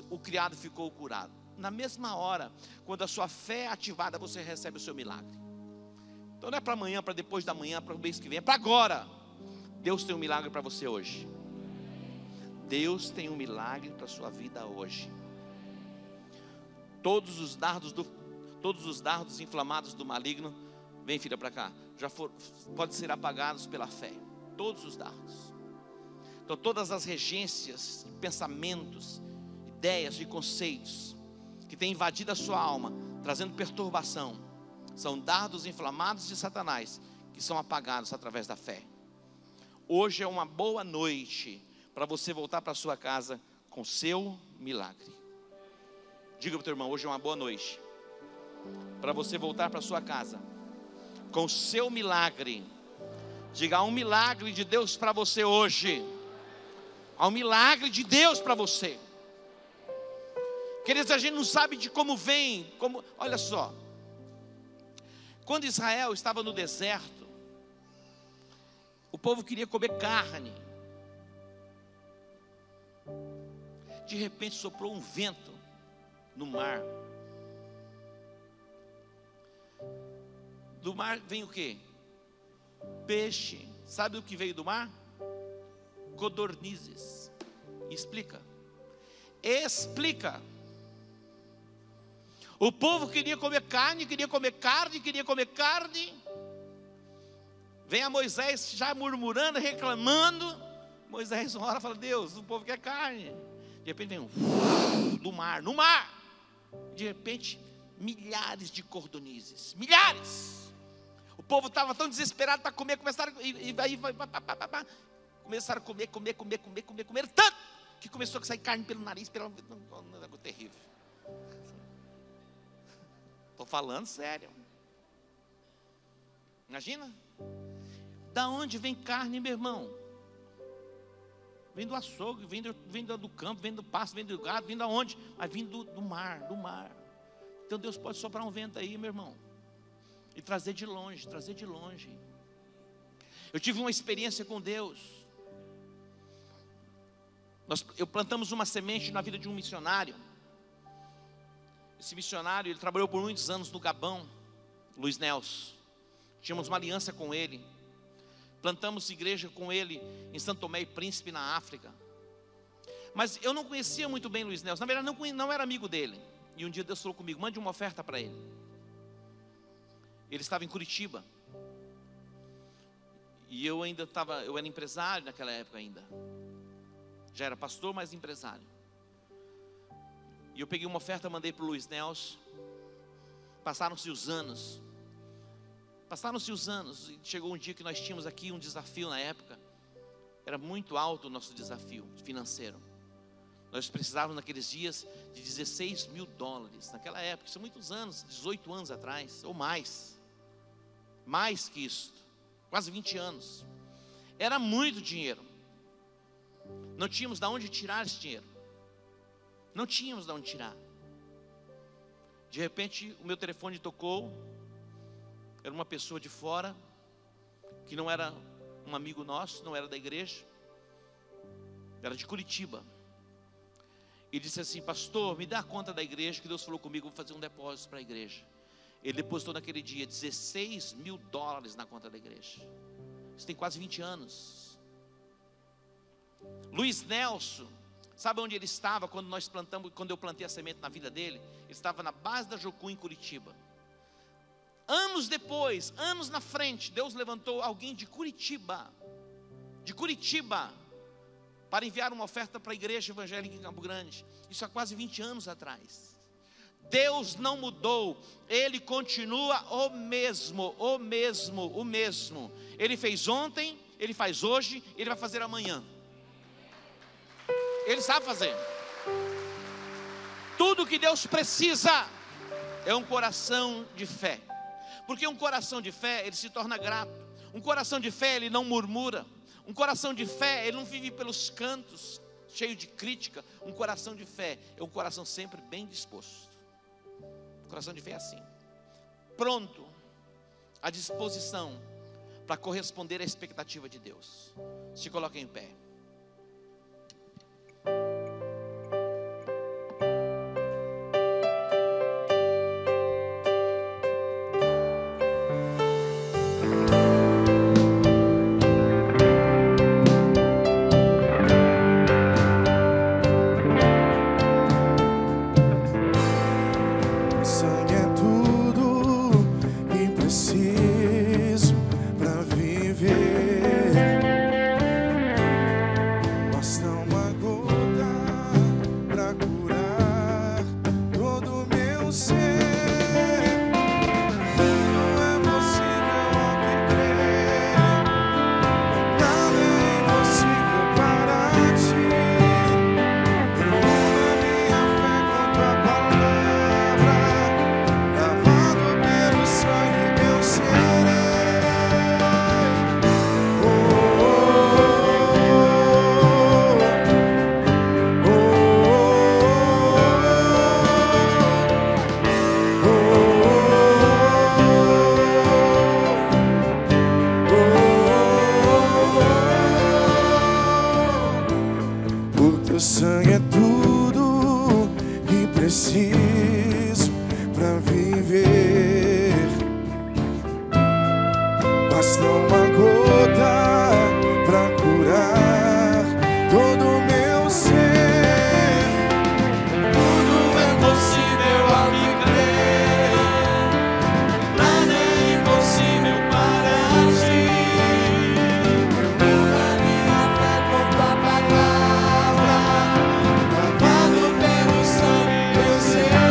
o criado ficou curado. Na mesma hora, quando a sua fé é ativada, você recebe o seu milagre. Então não é para amanhã, para depois da manhã, para o mês que vem, é para agora. Deus tem um milagre para você hoje. Deus tem um milagre para a sua vida hoje. Todos os dardos inflamados do maligno, vem filha para cá, podem ser apagados pela fé. Todos os dardos. Então todas as regências, pensamentos, ideias e conceitos que têm invadido a sua alma, trazendo perturbação, são dardos inflamados de Satanás, que são apagados através da fé. Hoje é uma boa noite para você voltar para sua casa com seu milagre. Diga para o teu irmão, hoje é uma boa noite para você voltar para sua casa com seu milagre. Diga, há um milagre de Deus para você hoje. Há um milagre de Deus para você. Queridos, a gente não sabe de como vem, olha só. Quando Israel estava no deserto, o povo queria comer carne. De repente soprou um vento no mar. Do mar vem o quê? Peixe. Sabe o que veio do mar? Codornizes. Explica. O povo queria comer carne, Vem a Moisés já murmurando, reclamando. Moisés uma hora fala, Deus, o povo quer carne. De repente vem no mar. De repente, milhares de cordonizes. Milhares. O povo estava tão desesperado para comer, começaram a comer tanto que começou a sair carne pelo nariz, um negócio terrível. Estou falando sério. Imagina. Da onde vem carne, meu irmão? Vem do açougue, vem do campo, vem do pasto, vem do gado, vem da onde? Mas vem do mar. Então Deus pode soprar um vento aí, meu irmão, e trazer de longe. Eu tive uma experiência com Deus. Eu plantamos uma semente na vida de um missionário. Esse missionário, ele trabalhou por muitos anos no Gabão, Luiz Nelson. Tínhamos uma aliança com ele. Plantamos igreja com ele em São Tomé e Príncipe, na África. Mas eu não conhecia muito bem Luiz Nelson. Na verdade, não era amigo dele. E um dia Deus falou comigo: mande uma oferta para ele. Ele estava em Curitiba. E eu era empresário naquela época ainda. Já era pastor, mas empresário. E eu peguei uma oferta, mandei para o Luiz Nelson. Passaram-se os anos. E chegou um dia que nós tínhamos aqui um desafio na época. Era muito alto o nosso desafio financeiro. Nós precisávamos naqueles dias de 16 mil dólares. Naquela época, isso há muitos anos, 18 anos atrás, ou mais. Mais que isso, quase 20 anos. Era muito dinheiro. Não tínhamos de onde tirar esse dinheiro. Não tínhamos de onde tirar. De repente, o meu telefone tocou. Era uma pessoa de fora, que não era um amigo nosso, não era da igreja. Era de Curitiba. E disse assim: pastor, me dá a conta da igreja, que Deus falou comigo, vou fazer um depósito para a igreja. Ele depositou naquele dia 16 mil dólares na conta da igreja. Isso tem quase 20 anos. Luiz Nelson, sabe onde ele estava quando eu plantei a semente na vida dele? Ele estava na base da Jocum, em Curitiba. Anos depois, anos na frente, Deus levantou alguém de Curitiba, para enviar uma oferta para a igreja evangélica em Campo Grande. Isso há quase 20 anos atrás. Deus não mudou, Ele continua o mesmo. Ele fez ontem, Ele faz hoje, Ele vai fazer amanhã. Ele sabe fazer. Tudo que Deus precisa é um coração de fé. Porque um coração de fé, ele se torna grato. Um coração de fé, ele não murmura. Um coração de fé, ele não vive pelos cantos, cheio de crítica. Um coração de fé é um coração sempre bem disposto. O coração de fé é assim, pronto, à disposição para corresponder à expectativa de Deus. Se coloquem em pé. Lavado pelo sangue, eu sei.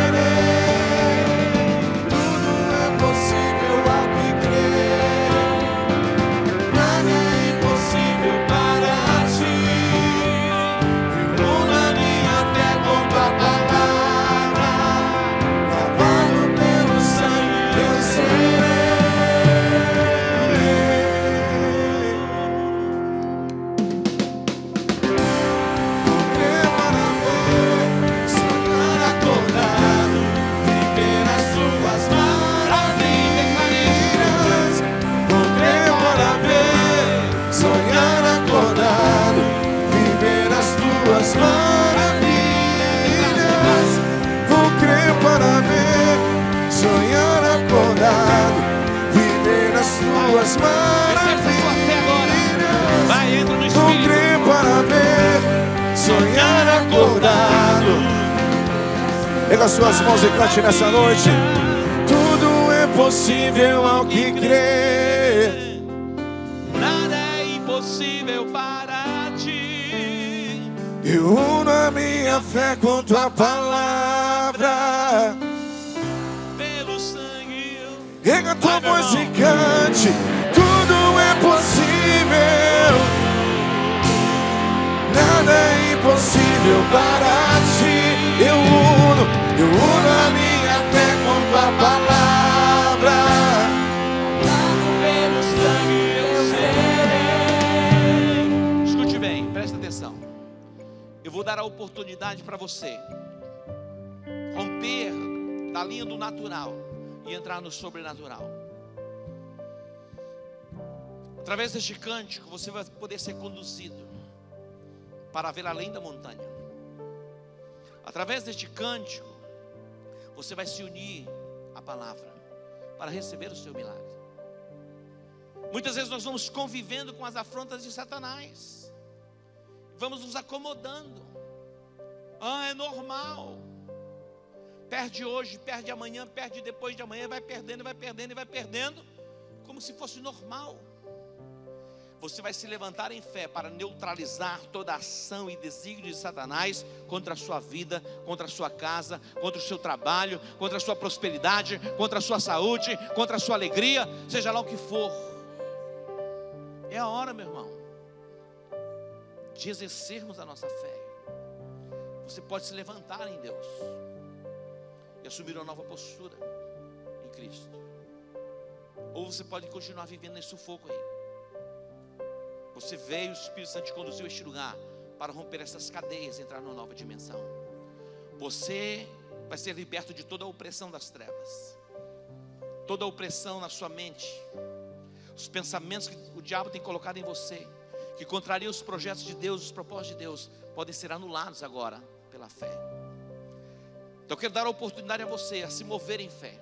Pega suas mãos e cante nessa noite. Tudo é possível ao que crê. Nada é impossível para ti. Eu uno a minha fé com tua palavra. Pelo sangue eu... Erga a tua voz e cante. Tudo é possível. Nada é impossível para ti. Eu uno a minha fé com tua palavra. Pelo sangue eu serei. Escute bem, presta atenção. Eu vou dar a oportunidade para você romper da linha do natural e entrar no sobrenatural. Através deste cântico você vai poder ser conduzido para ver além da montanha. Através deste cântico você vai se unir à palavra para receber o seu milagre. Muitas vezes nós vamos convivendo com as afrontas de Satanás, vamos nos acomodando. É normal. Perde hoje, perde amanhã, perde depois de amanhã, vai perdendo, vai perdendo e vai perdendo, como se fosse normal. Você vai se levantar em fé para neutralizar toda a ação e desígnio de Satanás contra a sua vida, contra a sua casa, contra o seu trabalho, contra a sua prosperidade, contra a sua saúde, contra a sua alegria, seja lá o que for. É a hora, meu irmão, de exercermos a nossa fé. Você pode se levantar em Deus e assumir uma nova postura em Cristo, ou você pode continuar vivendo nesse sufoco aí. Você veio, o Espírito Santo te conduziu a este lugar para romper essas cadeias e entrar numa nova dimensão. Você vai ser liberto de toda a opressão das trevas, toda a opressão na sua mente, os pensamentos que o diabo tem colocado em você, que contrariam os projetos de Deus, os propósitos de Deus, podem ser anulados agora pela fé. Então eu quero dar a oportunidade a você a se mover em fé,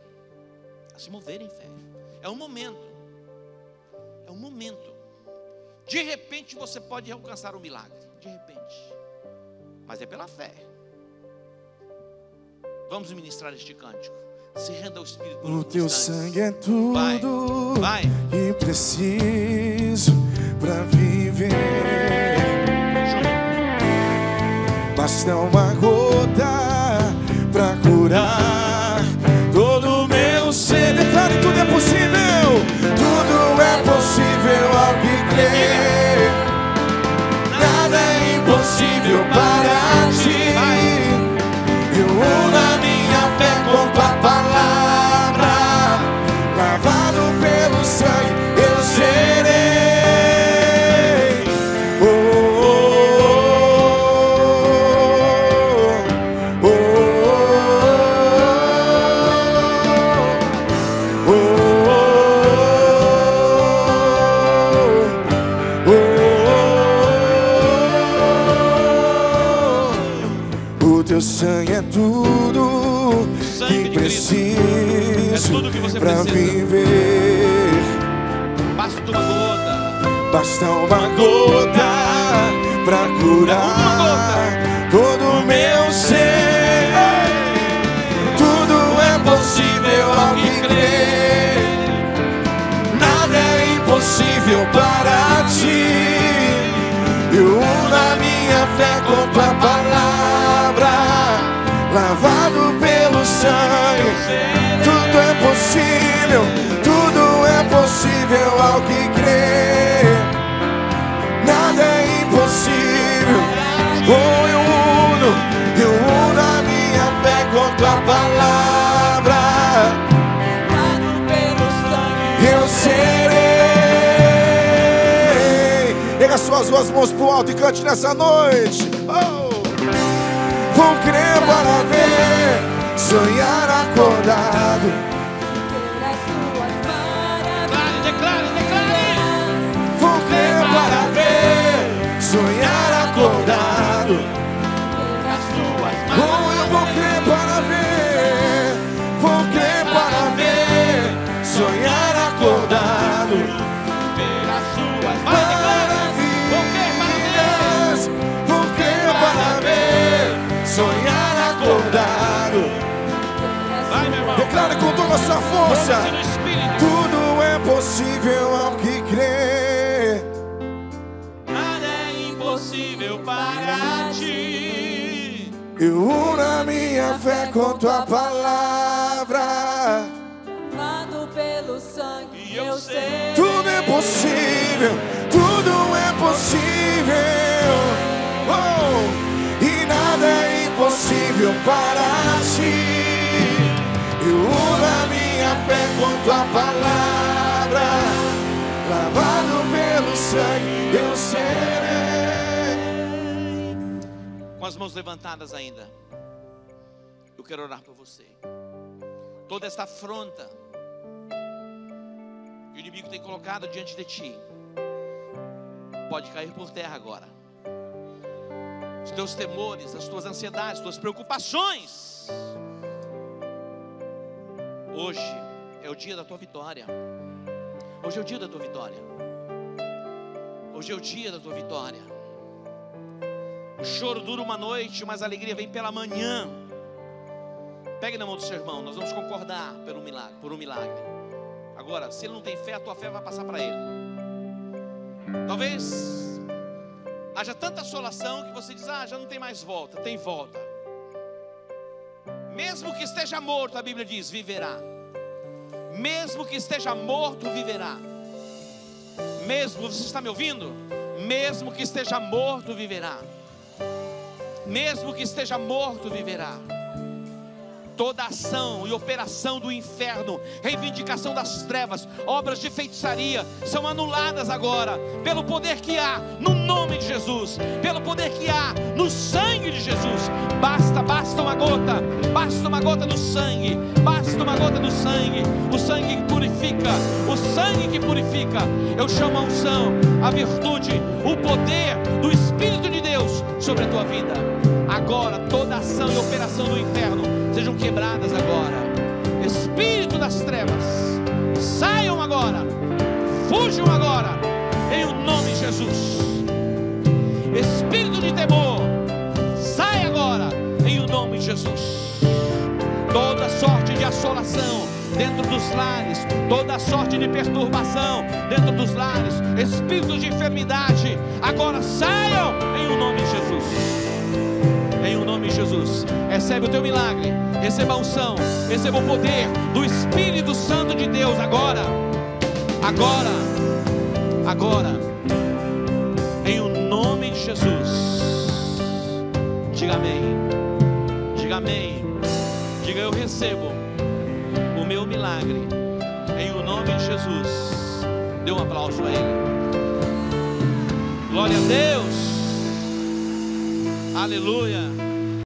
a se mover em fé. É um momento, é um momento. De repente você pode alcançar o milagre, de repente, mas é pela fé. Vamos ministrar este cântico. Se renda ao Espírito por O teu instantes. sangue é tudo Vai. que preciso pra viver. Basta uma gota pra curar todo o meu ser. Declare, tudo é possível. Tudo é possível ao que crê. Nada é impossível para ti. Eu uno a minha fé com tua palavra. Lavado pelo sangue eu serei. Oh, oh, oh, oh, oh, oh. O teu sangue é tudo que preciso pra viver. Basta uma gota. Basta uma gota pra curar todo o meu ser. Tudo é possível ao que crê. Nada é impossível para ti. Eu uno a minha fé com tua palavra. Lavado pelo sangue, tudo é possível, tudo é possível ao que crê. Nada é impossível. Oh, eu uno a minha fé com tua palavra. Lavado pelo sangue Eu serei. Pega suas duas mãos pro alto e cante nessa noite. Oh! Vou crer para ver, sonhar acordado. ver as tuas maravilhas. Declare, declare. Vou crer para ver, sonhar acordado. Ver as tuas Oh, eu vou crer para ver, vou crer para ver, sonhar acordado. Ver as suas maravilhas. Vou crer para ver, sonhar acordado. força. no Espírito. Tudo é possível ao que crê. Nada é impossível para ti. Eu uno a minha fé com tua palavra. Lavado pelo sangue, eu sei. Tudo é possível, tudo é possível. Oh, e nada é impossível para ti. Eu uno a minha fé com tua palavra. Lavado pelo sangue, eu serei. Com as mãos levantadas ainda, eu quero orar por você. Toda esta afronta que o inimigo tem colocado diante de ti pode cair por terra agora. Os teus temores, as tuas ansiedades, as tuas preocupações. Hoje é o dia da tua vitória. Hoje é o dia da tua vitória. Hoje é o dia da tua vitória. O choro dura uma noite, mas a alegria vem pela manhã. Pegue na mão do seu irmão, nós vamos concordar por um milagre. Agora, se ele não tem fé, a tua fé vai passar para ele. Talvez haja tanta assolação que você diz, já não tem mais volta. Tem volta. Mesmo que esteja morto, a Bíblia diz, viverá. Mesmo que esteja morto, viverá. Mesmo, você está me ouvindo? Mesmo que esteja morto, viverá. Mesmo que esteja morto, viverá. Toda ação e operação do inferno, reivindicação das trevas, obras de feitiçaria, são anuladas agora, pelo poder que há no nome de Jesus, pelo poder que há no sangue de Jesus. Basta uma gota do sangue, basta uma gota do sangue, o sangue que purifica, o sangue que purifica. Eu chamo a unção, a virtude, o poder do Espírito de Deus sobre a tua vida. Agora, toda ação e operação do inferno sejam quebradas agora. Espírito das trevas, saiam agora, fujam agora, em o nome de Jesus. Espírito de temor, sai agora, em o nome de Jesus. Toda sorte de assolação dentro dos lares, toda sorte de perturbação dentro dos lares, espíritos de enfermidade, agora saiam, em o nome de Jesus. Em o nome de Jesus, recebe o teu milagre, receba a unção, receba o poder do Espírito Santo de Deus agora, em o nome de Jesus. Diga amém, diga amém, diga eu recebo o meu milagre, em o nome de Jesus. Dê um aplauso a Ele. Glória a Deus. Aleluia.